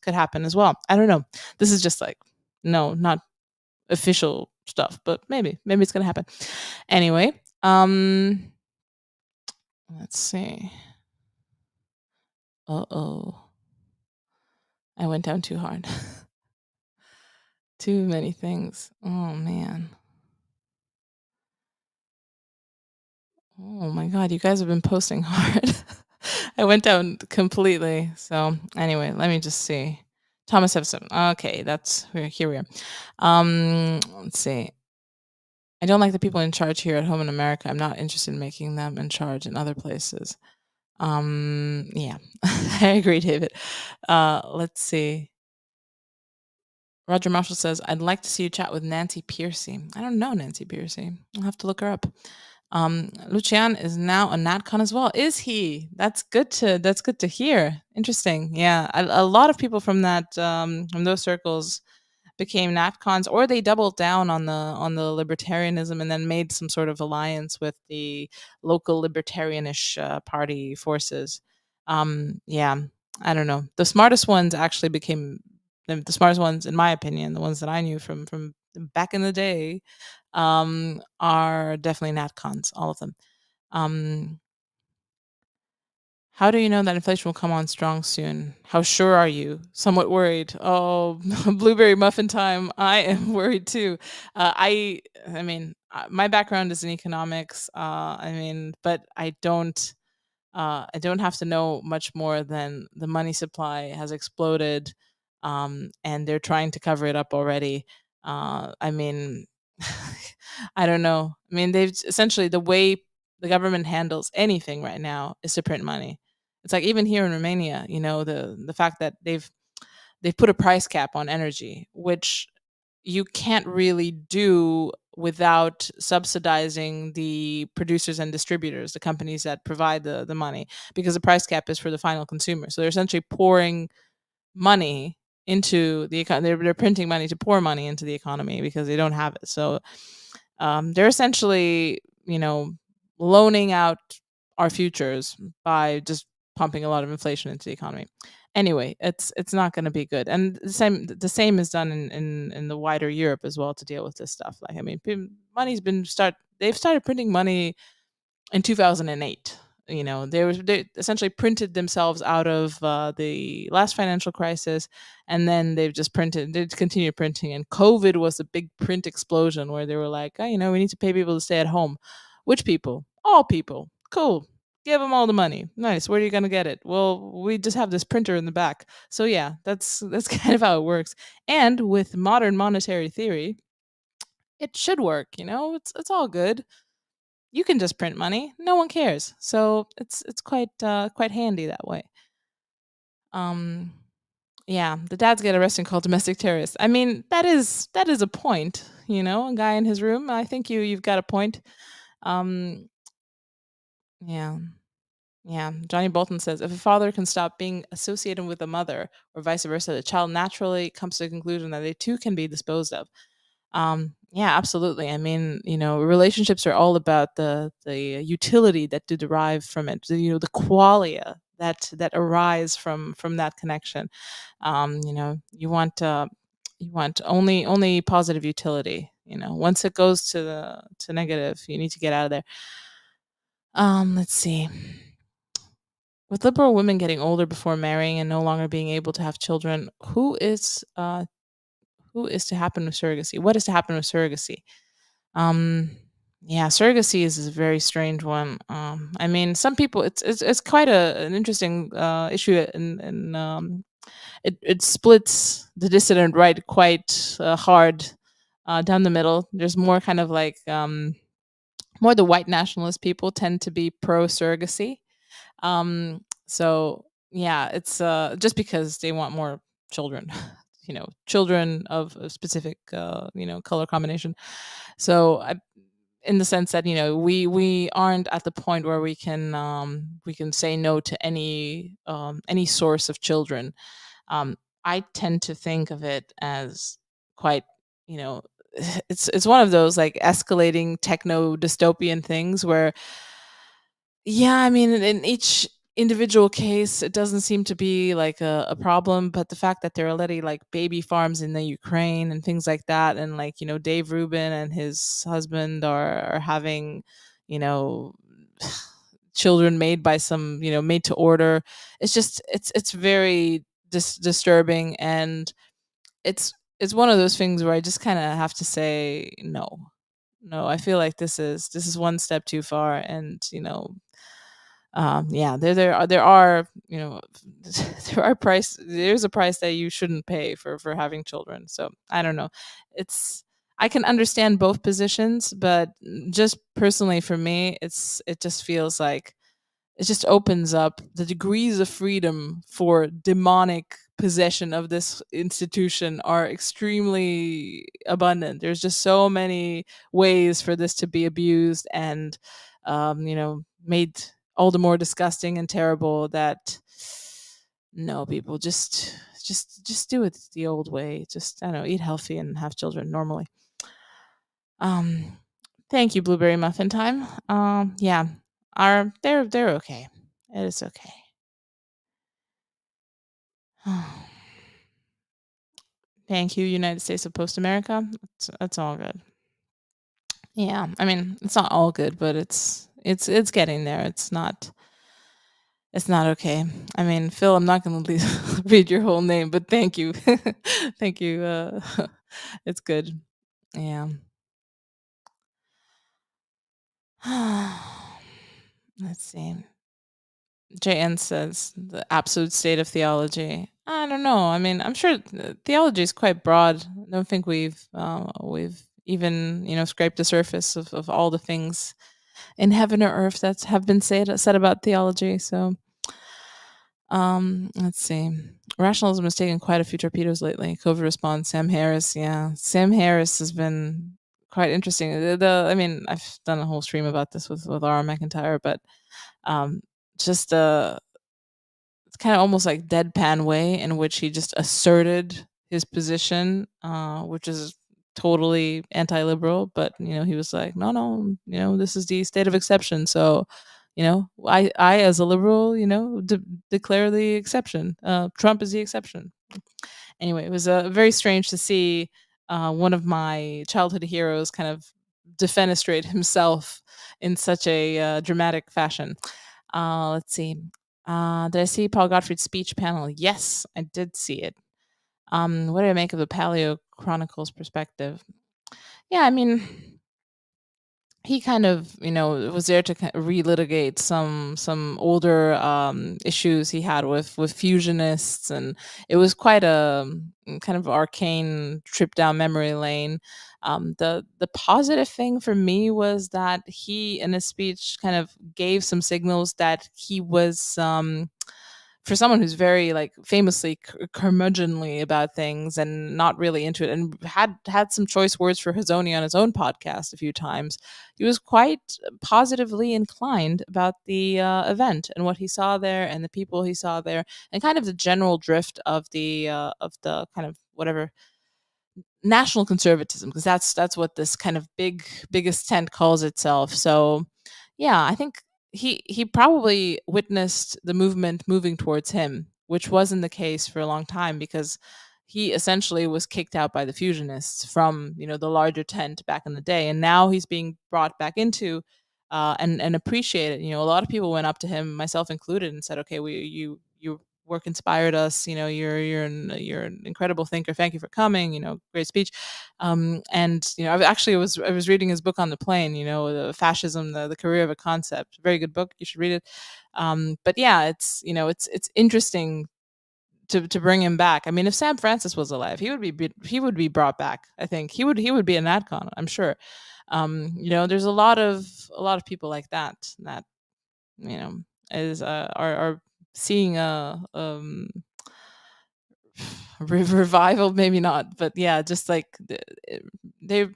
could happen as well. I don't know. This is just like no, not official stuff, but maybe it's gonna happen. Anyway, let's see. Oh, I went down too hard. Too many things. Oh man. Oh my god, you guys have been posting hard. I went down completely. So anyway, let me just see. Thomas Edison. Okay, here we are. Let's see. I don't like the people in charge here at home in America. I'm not interested in making them in charge in other places. Yeah, I agree, David. Let's see. Roger Marshall says, I'd like to see you chat with Nancy Piercy. I don't know Nancy Piercy. I'll have to look her up. Lucian is now a NatCon as well. Is he? That's good to hear. Interesting. Yeah. A lot of people from from those circles became NatCons, or they doubled down on the libertarianism and then made some sort of alliance with the local libertarianish party forces. Yeah, I don't know. The smartest ones actually became the smartest ones, in my opinion, the ones that I knew from back in the day, are definitely NatCons, all of them. Um, how do you know that inflation will come on strong soon? How sure are you? Somewhat worried. Oh, blueberry muffin time. I am worried too. I mean, my background is in economics. I mean, but I don't have to know much more than the money supply has exploded, and they're trying to cover it up already. I mean, I don't know. I mean, they've essentially the way the government handles anything right now is to print money. It's like even here in Romania, the fact that they've put a price cap on energy, which you can't really do without subsidizing the producers and distributors, the companies that provide the money, because the price cap is for the final consumer. So they're essentially pouring money into the economy. They're printing money to pour money into the economy because they don't have it. So they're essentially, loaning out our futures by just pumping a lot of inflation into the economy. Anyway, it's not going to be good, and the same is done in the wider Europe as well to deal with this stuff. Like I mean, money's been start they've started printing money in 2008. They essentially printed themselves out of the last financial crisis, and then they continued printing. And COVID was a big print explosion where they were like, oh, we need to pay people to stay at home. Which people? All people. Cool. Give them all the money. Nice. Where are you going to get it? Well, we just have this printer in the back. So yeah, that's kind of how it works. And with modern monetary theory, it should work. It's all good. You can just print money. No one cares. So it's quite handy that way. Um, yeah, the dads get arrested and called domestic terrorists. I mean, that is a point. A guy in his room. I think you've got a point. Um, yeah. Yeah, Johnny Bolton says if a father can stop being associated with a mother, or vice versa, the child naturally comes to the conclusion that they too can be disposed of. Yeah, absolutely. I mean, relationships are all about the utility that to derive from it. The qualia that arise from that connection. You want only positive utility. Once it goes to negative, you need to get out of there. Let's see. With liberal women getting older before marrying and no longer being able to have children, who is to happen with surrogacy? What is to happen with surrogacy? Um, yeah, surrogacy is a very strange one. I mean, some people it's quite an interesting issue, and it splits the dissident right quite hard down the middle. There's more kind of like more the white nationalist people tend to be pro surrogacy. So yeah, it's just because they want more children, children of a specific color combination. So in the sense that we aren't at the point where we can say no to any source of children. I tend to think of it as quite you know it's one of those like escalating techno dystopian things where, yeah, I mean, in each individual case, it doesn't seem to be like a problem, but the fact that there are already like baby farms in the Ukraine and things like that, and like, Dave Rubin and his husband are having, you know, children made by some, made to order. It's very disturbing, and it's one of those things where I just kind of have to say no. No, I feel like this is one step too far, and yeah, there are there's a price that you shouldn't pay for having children. So I don't know. It's I can understand both positions, but just personally for me, it just feels like it just opens up the degrees of freedom for demonic possession of this institution are extremely abundant. There's just so many ways for this to be abused and made all the more disgusting and terrible that no, people just do it the old way. Just, I don't know, eat healthy and have children normally. um Thank you, Blueberry Muffin Time. Yeah, they're okay. It is okay. Thank you, United States of Post America. That's all good. Yeah, I mean, it's not all good, but it's getting there. It's not okay. I mean, Phil, I'm not going to read your whole name, but thank you, thank you. It's good. Yeah. Let's see. JN says the absolute state of theology. I don't know. I mean, I'm sure theology is quite broad. I don't think we've even scraped the surface of all the things in heaven or earth that have been said about theology. So, let's see. Rationalism has taken quite a few torpedoes lately. COVID response. Sam Harris. Yeah, Sam Harris has been quite interesting. I mean, I've done a whole stream about this with Laura McIntyre, but um, just it's kind of almost like deadpan way in which he just asserted his position, which is totally anti-liberal. But he was like, no, no, this is the state of exception. So, I as a liberal, declare the exception. Trump is the exception. Anyway, it was very strange to see one of my childhood heroes kind of defenestrate himself in such a dramatic fashion. Let's see. Did I see Paul Gottfried's speech panel? Yes, I did see it. What do I make of the Paleo Chronicles perspective? Yeah, I mean, he kind of was there to relitigate some older issues he had with fusionists, and it was quite a kind of arcane trip down memory lane. The positive thing for me was that he in his speech kind of gave some signals that he was for someone who's very like famously curmudgeonly about things and not really into it, and had some choice words for Hazoni on his own podcast a few times, he was quite positively inclined about the event and what he saw there and the people he saw there, and kind of the general drift of the kind of whatever national conservatism, because that's what this kind of biggest tent calls itself. So yeah, I think he probably witnessed the movement moving towards him, which wasn't the case for a long time, because he essentially was kicked out by the fusionists from, the larger tent back in the day, and now he's being brought back into and appreciated. A lot of people went up to him, myself included, and said, "Okay, your work inspired us. You're an incredible thinker. Thank you for coming. Great speech." And I was reading his book on the plane. The fascism, the career of a concept. Very good book. You should read it. But yeah, it's interesting to bring him back. I mean, if Sam Francis was alive, he would be brought back. I think he would be a NatCon, I'm sure. There's a lot of people like that you know is are seeing a revival, maybe not, but yeah, just like they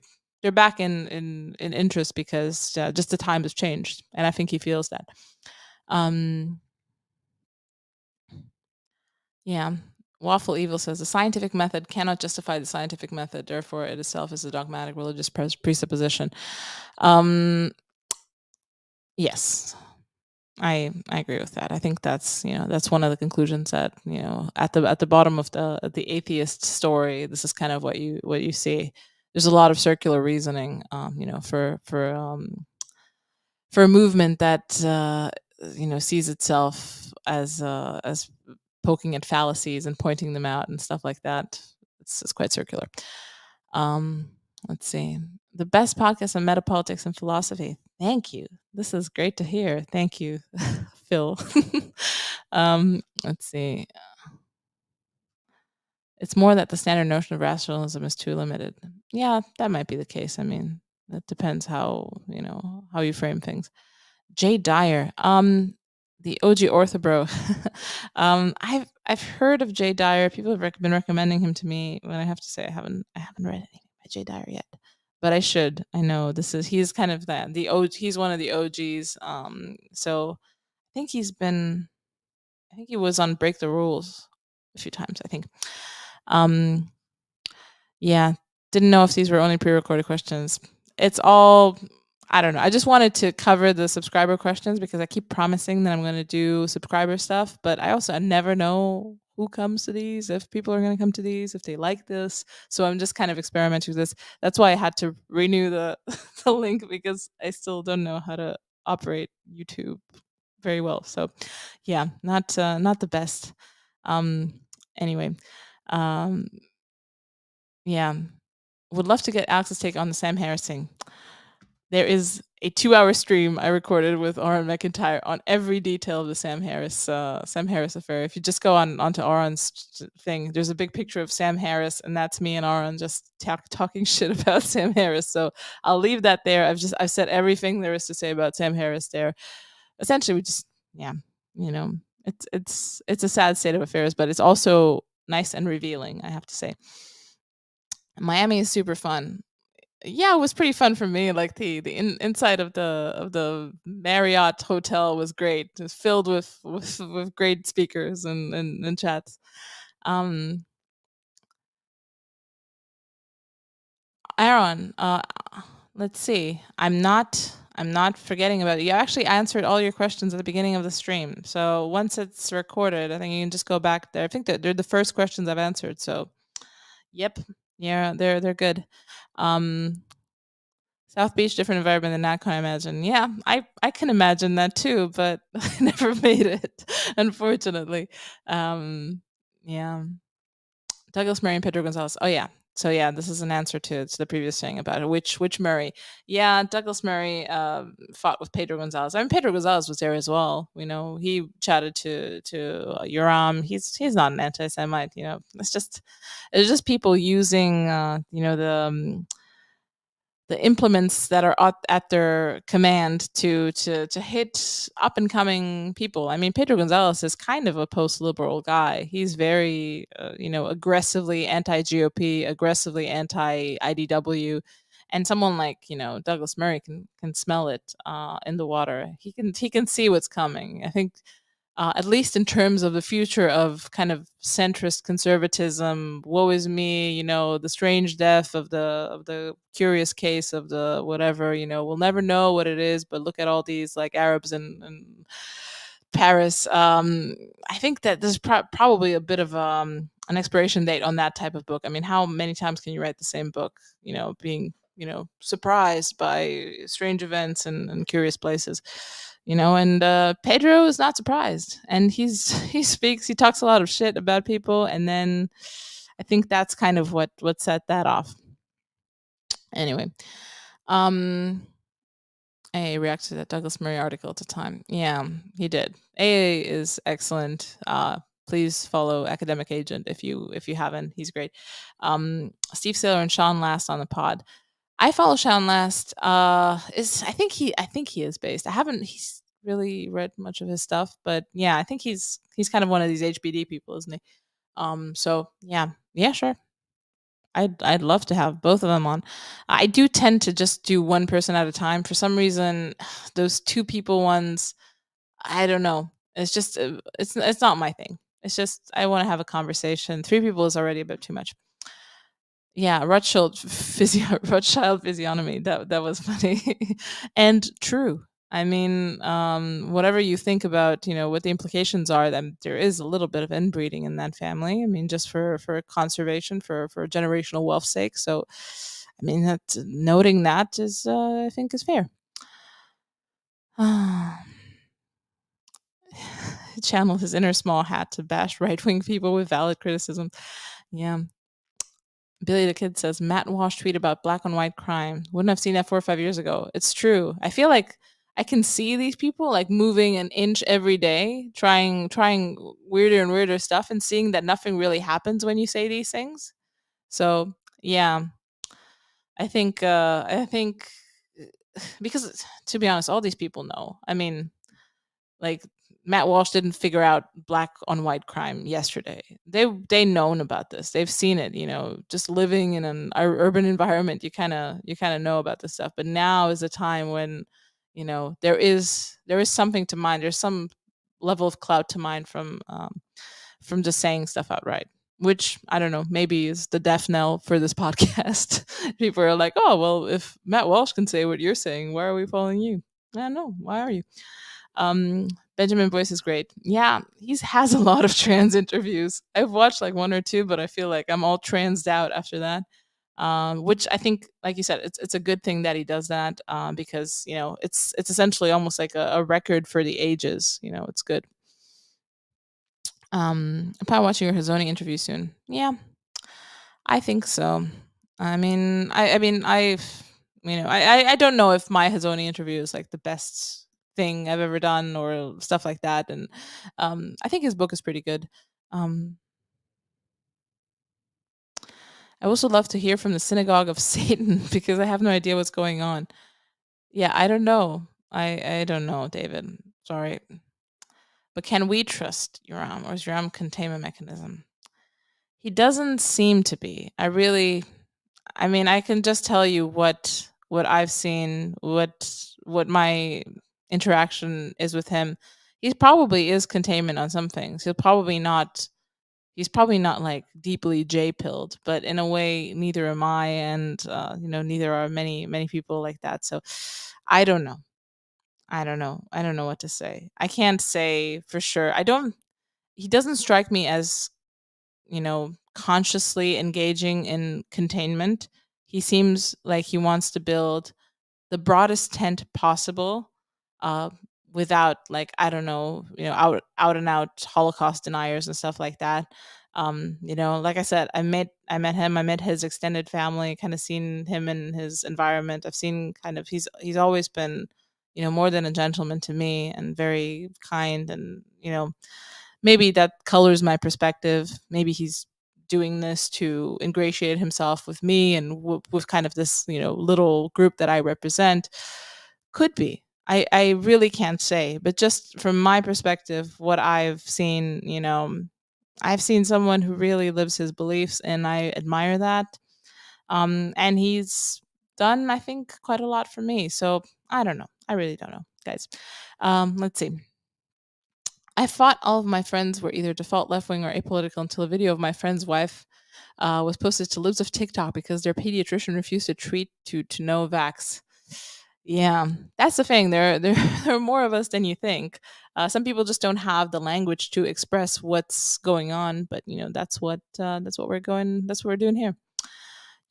they're back in interest, because just the times have changed, and I think he feels that. um yeah. Waffle Evil says the scientific method cannot justify the scientific method, therefore it itself is a dogmatic religious presupposition. um yes, I agree with that. I think that's one of the conclusions that, at the bottom of the atheist story. This is kind of what you see. There's a lot of circular reasoning, for a movement that sees itself as poking at fallacies and pointing them out and stuff like that. It's quite circular. Um, let's see. The best podcast on metapolitics and philosophy. Thank you. This is great to hear. Thank you, Phil. Let's see. It's more that the standard notion of rationalism is too limited. Yeah, that might be the case. I mean, that depends how you frame things. Jay Dyer, the OG Orthobro. I've heard of Jay Dyer. People have been recommending him to me, but I have to say I haven't read anything by Jay Dyer yet. But I should. I know he's kind of he's one of the OGs. So I think he was on Break the Rules a few times, I think. Um, yeah, didn't know if these were only pre-recorded questions. It's all, I don't know. I just wanted to cover the subscriber questions, because I keep promising that I'm going to do subscriber stuff, but I never know who comes to these, if people are going to come to these, if they like this. So I'm just kind of experimenting with this. That's why I had to renew the the link, because I still don't know how to operate YouTube very well. So yeah, not the best. Um anyway, um yeah, would love to get Alex's take on the Sam Harris thing. There is a 2-hour stream I recorded with Aaron McIntyre on every detail of the Sam Harris affair. If you just go onto Aaron's thing, there's a big picture of Sam Harris, and that's me and Aaron just talking shit about Sam Harris. So I'll leave that there. I've said everything there is to say about Sam Harris there. Essentially, we just, yeah, you know, it's a sad state of affairs, but it's also nice and revealing, I have to say. Miami is super fun. Yeah, it was pretty fun for me. Like inside of the Marriott hotel was great. It was filled with great speakers and chats. Um, Aaron, let's see. I'm not forgetting about it. You actually answered all your questions at the beginning of the stream. So once it's recorded, I think you can just go back there. I think that they're the first questions I've answered. So, yep, yeah, they're good. Um, South Beach, different environment than NatCon, I imagine. Yeah, I can imagine that too, but I never made it, unfortunately. Um, yeah. Douglas Murray and Pedro Gonzalez. Oh yeah. So yeah, this is an answer to the previous thing about it. Which Murray? Yeah, Douglas Murray fought with Pedro Gonzalez. I mean, Pedro Gonzalez was there as well. He chatted to Yoram. He's not an anti-Semite. It's just people using the the implements that are at their command to hit up and coming people. I mean, Pedro Gonzalez is kind of a post liberal guy. He's very aggressively anti GOP, aggressively anti IDW, and someone like Douglas Murray can smell it in the water. He can see what's coming. I think at least in terms of the future of kind of centrist conservatism, woe is me, the strange death of the curious case of the whatever, we'll never know what it is, but look at all these like Arabs in Paris. I think that there's probably a bit of an expiration date on that type of book. I mean, how many times can you write the same book? Being surprised by strange events and curious places. And Pedro is not surprised, and he talks a lot of shit about people, and then I think that's kind of what set that off. Anyway, um, I reacted to that Douglas Murray article at the time. Yeah, he did. AA is excellent. Please follow Academic Agent if you haven't. He's great. Steve Saylor and Sean Last on the pod. I follow Sean Last. Is I think he is based. I haven't he's really read much of his stuff, but yeah, I think he's kind of one of these HBD people, isn't he? So yeah, sure. I'd love to have both of them on. I do tend to just do one person at a time. For some reason, those two people ones, I don't know. It's just it's not my thing. It's just I want to have a conversation. Three people is already a bit too much. Yeah, Rothschild physiognomy. That was funny and true. I mean, whatever you think about, what the implications are, that there is a little bit of inbreeding in that family. I mean, just for conservation, for generational wealth's sake. So, I mean, that noting that is, I think, is fair. Channel his inner small hat to bash right wing people with valid criticism. Yeah. Billy the Kid says Matt Walsh tweet about black on white crime. Wouldn't have seen that 4 or 5 years ago. It's true. I feel like I can see these people like moving an inch every day, trying weirder and weirder stuff, and seeing that nothing really happens when you say these things. So yeah, I think because to be honest, all these people know. I mean, like Matt Walsh didn't figure out black on white crime yesterday. They known about this. They've seen it. Just living in an urban environment, you kind of know about this stuff. But now is a time when there is something to mine. There's some level of clout to mine from just saying stuff outright. Which I don't know, maybe is the death knell for this podcast. People are like, "Oh well, if Matt Walsh can say what you're saying, why are we following you?" I don't know. Why are you? Um, Benjamin Boyce is great. Yeah, he has a lot of trans interviews. I've watched like one or two, but I feel like I'm all transed out after that. Which I think, like you said, it's a good thing that he does that because it's essentially almost like a record for the ages. It's good. I'm probably watching your Hazoni interview soon. Yeah, I think so. I don't know if my Hazoni interview is like the best thing I've ever done or stuff like that, and I think his book is pretty good. Um, I also love to hear from the Synagogue of Satan because I have no idea what's going on. Yeah, I don't know. I don't know, David. Sorry, but can we trust Yoram, or is Yoram containment mechanism? He doesn't seem to be. I mean, I can just tell you what I've seen, what my interaction is with him. He probably is containment on some things. He's probably not like deeply J pilled, but in a way neither am I, and neither are many people like that. So I don't know. I don't know what to say. I can't say for sure. I don't He doesn't strike me as consciously engaging in containment. He seems like he wants to build the broadest tent possible, uh, without like I don't know, out and out Holocaust deniers and stuff like that. Like I said, I met him. I met his extended family. Kind of seen him in his environment. I've seen kind of he's always been, more than a gentleman to me and very kind and maybe that colors my perspective. Maybe he's doing this to ingratiate himself with me and with kind of this, little group that I represent. Could be. I really can't say, but just from my perspective, what I've seen, I've seen someone who really lives his beliefs, and I admire that. And he's done, I think, quite a lot for me. So I don't know. I really don't know, guys. Let's see. I thought all of my friends were either default left wing or apolitical until a video of my friend's wife was posted to libs of TikTok because their pediatrician refused to treat to no vax. Yeah, that's the thing. There are more of us than you think. Some people just don't have the language to express what's going on, but that's what we're going. That's what we're doing here.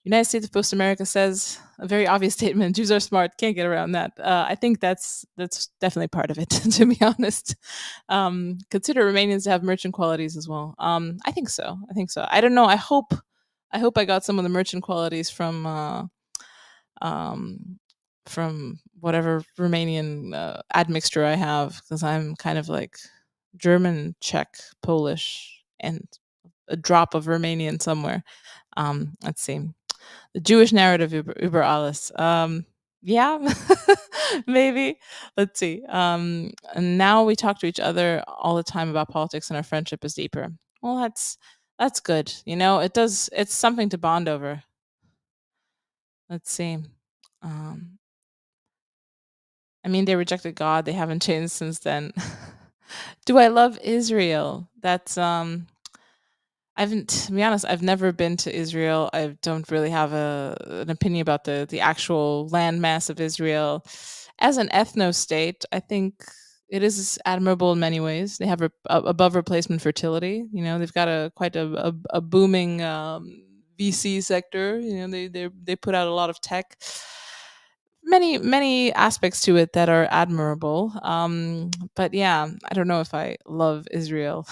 United States of Post America says a very obvious statement: Jews are smart. Can't get around that. I think that's definitely part of it. To be honest, consider Romanians to have merchant qualities as well. I think so. I think so. I don't know. I hope I got some of the merchant qualities um, from whatever Romanian admixture I have, because I'm kind of like German, Czech, Polish, and a drop of Romanian somewhere. Let's see. The Jewish narrative über alles. Yeah, maybe. Let's see. And now we talk to each other all the time about politics, and our friendship is deeper. Well, that's good. It does. It's something to bond over. Let's see. Um, I mean, they rejected God. They haven't changed since then. Do I love Israel? To be honest, I've never been to Israel. I don't really have an opinion about the actual landmass of Israel. As an ethno state, I think it is admirable in many ways. They have above replacement fertility. They've got quite a booming VC sector. They put out a lot of tech. Many aspects to it that are admirable. But yeah, I don't know if I love Israel.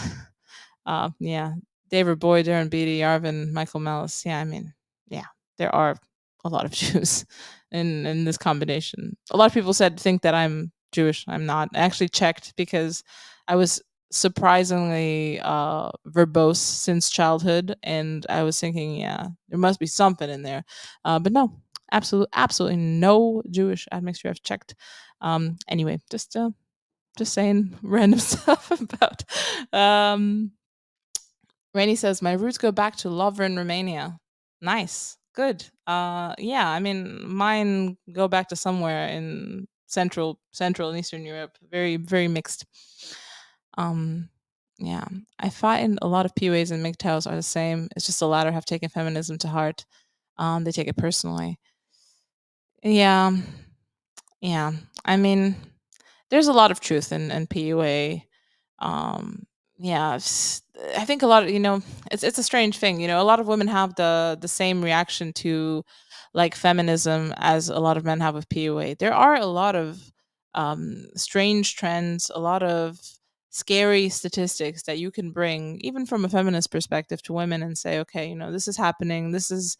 Yeah, David Boyd, Darren Beatty, Arvin, Michael Malice. Yeah, I mean, yeah, there are a lot of Jews in this combination. A lot of people think that I'm Jewish. I'm not. I actually checked because I was surprisingly verbose since childhood, and I was thinking, yeah, there must be something in there, but no, absolutely no Jewish admixture. I've checked. Anyway, just saying random stuff about. Rainey says, "My roots go back to Lovren, Romania." Nice. Good. Yeah, I mean, mine go back to somewhere in Central and Eastern Europe. Very, very mixed. Um, yeah. I find a lot of PUAs and MGTOWs are the same. It's just the latter have taken feminism to heart. They take it personally. Yeah. Yeah. I mean, there's a lot of truth in PUA. um yeah, I think a lot of, it's a strange thing. A lot of women have the same reaction to like feminism as a lot of men have with PUA. There are a lot of strange trends, a lot of scary statistics that you can bring even from a feminist perspective to women and say, okay, this is happening, this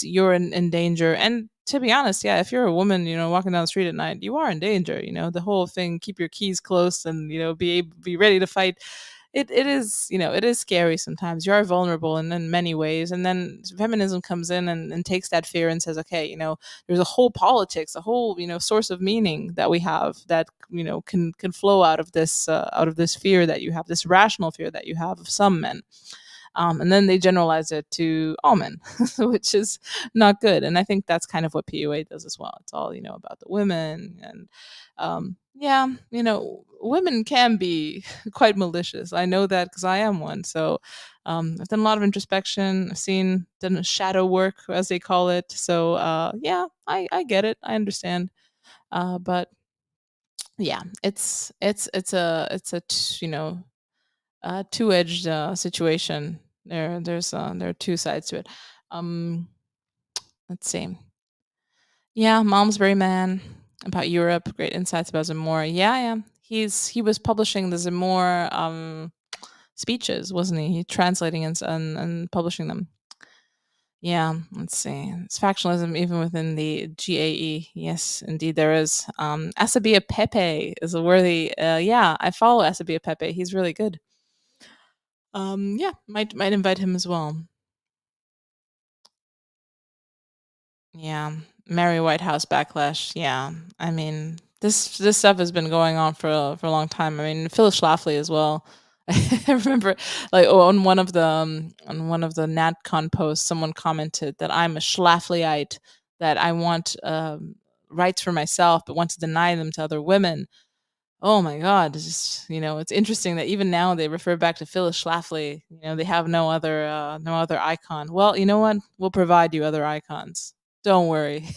you're in danger. And to be honest, yeah, if you're a woman, walking down the street at night, you are in danger. The whole thing, keep your keys close and be ready to fight. It is, it is scary sometimes. You are vulnerable in many ways, and then feminism comes in and takes that fear and says, okay, there's a whole politics, a whole source of meaning that we have that can flow out of this fear that you have, this rational fear that you have of some men. And then they generalize it to all men, which is not good. And I think that's kind of what PUA does as well. It's all, about the women. And yeah, women can be quite malicious. I know that because I am one. So I've done a lot of introspection. Done shadow work, as they call it. So yeah, I get it. I understand. But yeah, it's a two-edged situation. There are two sides to it. Um, let's see. Yeah, Malmesbury Man about Europe. Great insights about Zamora. Yeah, yeah. He was publishing the Zamora speeches, wasn't he? He translating and publishing them. Yeah, let's see. It's factionalism even within the GAE. Yes, indeed there is. Asabia Pepe is a worthy. Yeah, I follow Asabia Pepe. He's really good. Yeah, might invite him as well. Yeah, Mary Whitehouse backlash. Yeah, I mean this stuff has been going on for a long time. I mean Phyllis Schlafly as well. I remember like on one of the NatCon posts, someone commented that I'm a Schlaflyite, that I want rights for myself but want to deny them to other women. Oh my god, it's just, it's interesting that even now they refer back to Phyllis Schlafly. They have no other icon. Well, you know what? We'll provide you other icons. Don't worry.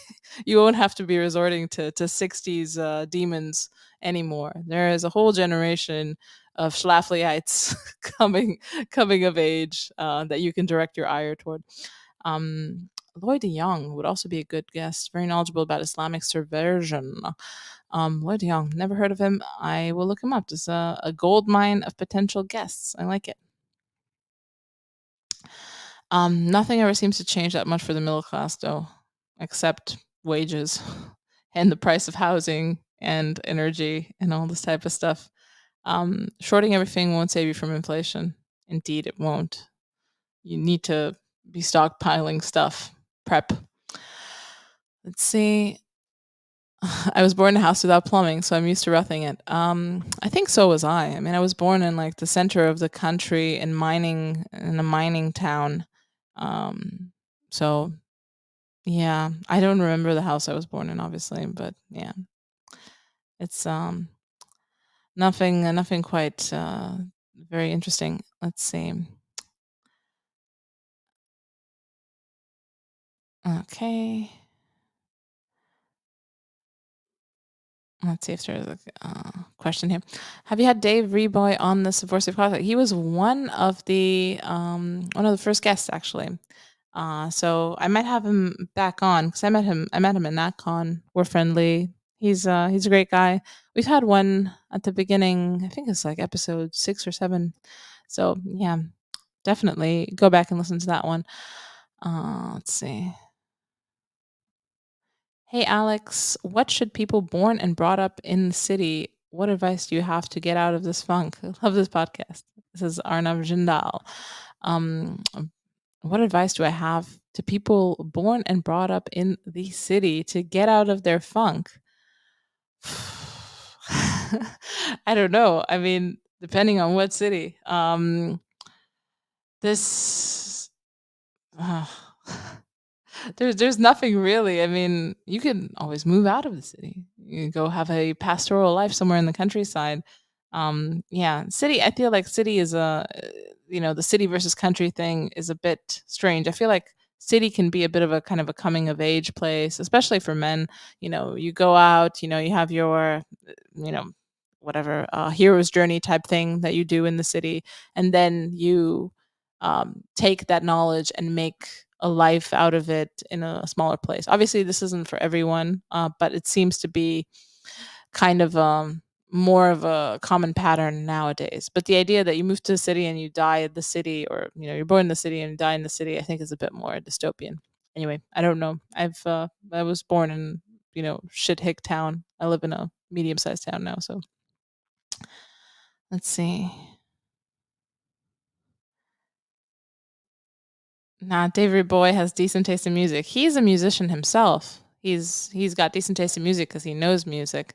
You won't have to be resorting to 60s demons anymore. There is a whole generation of Schlaflyites coming of age that you can direct your ire toward. Lloyd de Young would also be a good guest. Very knowledgeable about Islamic subversion. Lloyd de Young, never heard of him. I will look him up. Just a gold mine of potential guests. I like it. Nothing ever seems to change that much for the middle class, though, except wages and the price of housing and energy and all this type of stuff. Shorting everything won't save you from inflation. Indeed, it won't. You need to be stockpiling stuff. Prep. Let's see. I was born in a house without plumbing, so I'm used to roughing it. I think so was I. I mean, I was born in like the center of the country in a mining town. Um, so yeah, I don't remember the house I was born in, obviously, but yeah, it's nothing quite very interesting. Let's see. Okay. Let's see if there's a question here. Have you had Dave Reboy on the Subversive Podcast? He was one of the first guests actually. So I might have him back on because I met him at NatCon. We're friendly. He's a great guy. We've had one at the beginning. I think it's like episode 6 or 7. So yeah, definitely go back and listen to that one. Let's see. Hey, Alex, what should people born and brought up in the city? What advice do you have to get out of this funk? I love this podcast. This is Arnav Jindal. Um, what advice do I have to people born and brought up in the city to get out of their funk? I don't know. I mean, depending on what city. This. uh, there's nothing really. I mean, you can always move out of the city. You can go have a pastoral life somewhere in the countryside. Yeah, city. I feel like city is the city versus country thing is a bit strange. I feel like city can be a bit of a kind of a coming of age place, especially for men. You go out. You have your, you know, whatever hero's journey type thing that you do in the city, and then you take that knowledge and make a life out of it in a smaller place. Obviously, this isn't for everyone, but it seems to be kind of more of a common pattern nowadays. But the idea that you move to the city and you die in the city, or you're born in the city and you die in the city, I think is a bit more dystopian. Anyway, I don't know. I was born in shit hick town. I live in a medium sized town now, so let's see. Nah, David Boy has decent taste in music. He's a musician himself. He's got decent taste in music because he knows music.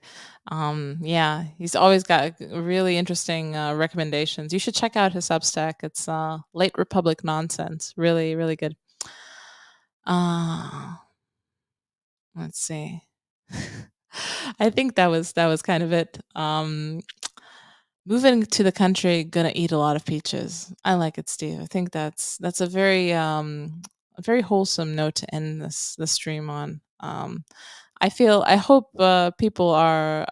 Yeah, he's always got really interesting recommendations. You should check out his Substack. It's Late Republic Nonsense. Really, really good. Uh, let's see. I think that was kind of it. Moving to the country, gonna eat a lot of peaches. I like it, Steve. I think that's a very wholesome note to end this stream on. I hope people are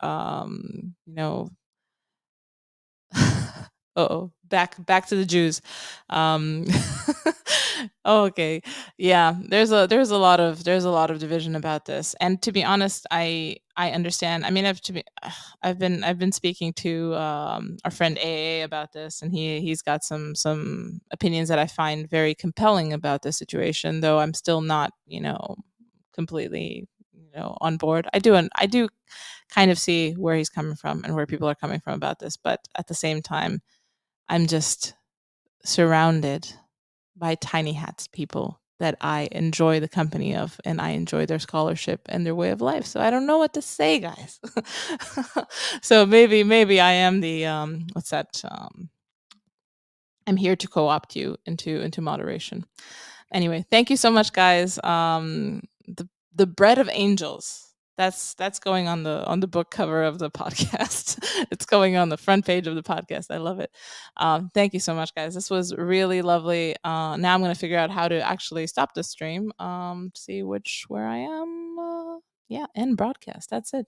oh, back to the Jews. Um, oh, okay, yeah. There's a lot of division about this, and to be honest, I understand. I mean, I've been speaking to our friend AA about this, and he's got some opinions that I find very compelling about the situation. Though I'm still not completely on board. I do kind of see where he's coming from and where people are coming from about this, but at the same time I'm just surrounded by tiny hats people that I enjoy the company of, and I enjoy their scholarship and their way of life. So I don't know what to say, guys. So maybe I am the what's that? I'm here to co-opt you into moderation. Anyway, thank you so much, guys. The bread of angels. That's going on the book cover of the podcast. It's going on the front page of the podcast. I love it. Thank you so much, guys. This was really lovely. Now I'm going to figure out how to actually stop the stream. See where I am. Yeah, end broadcast. That's it.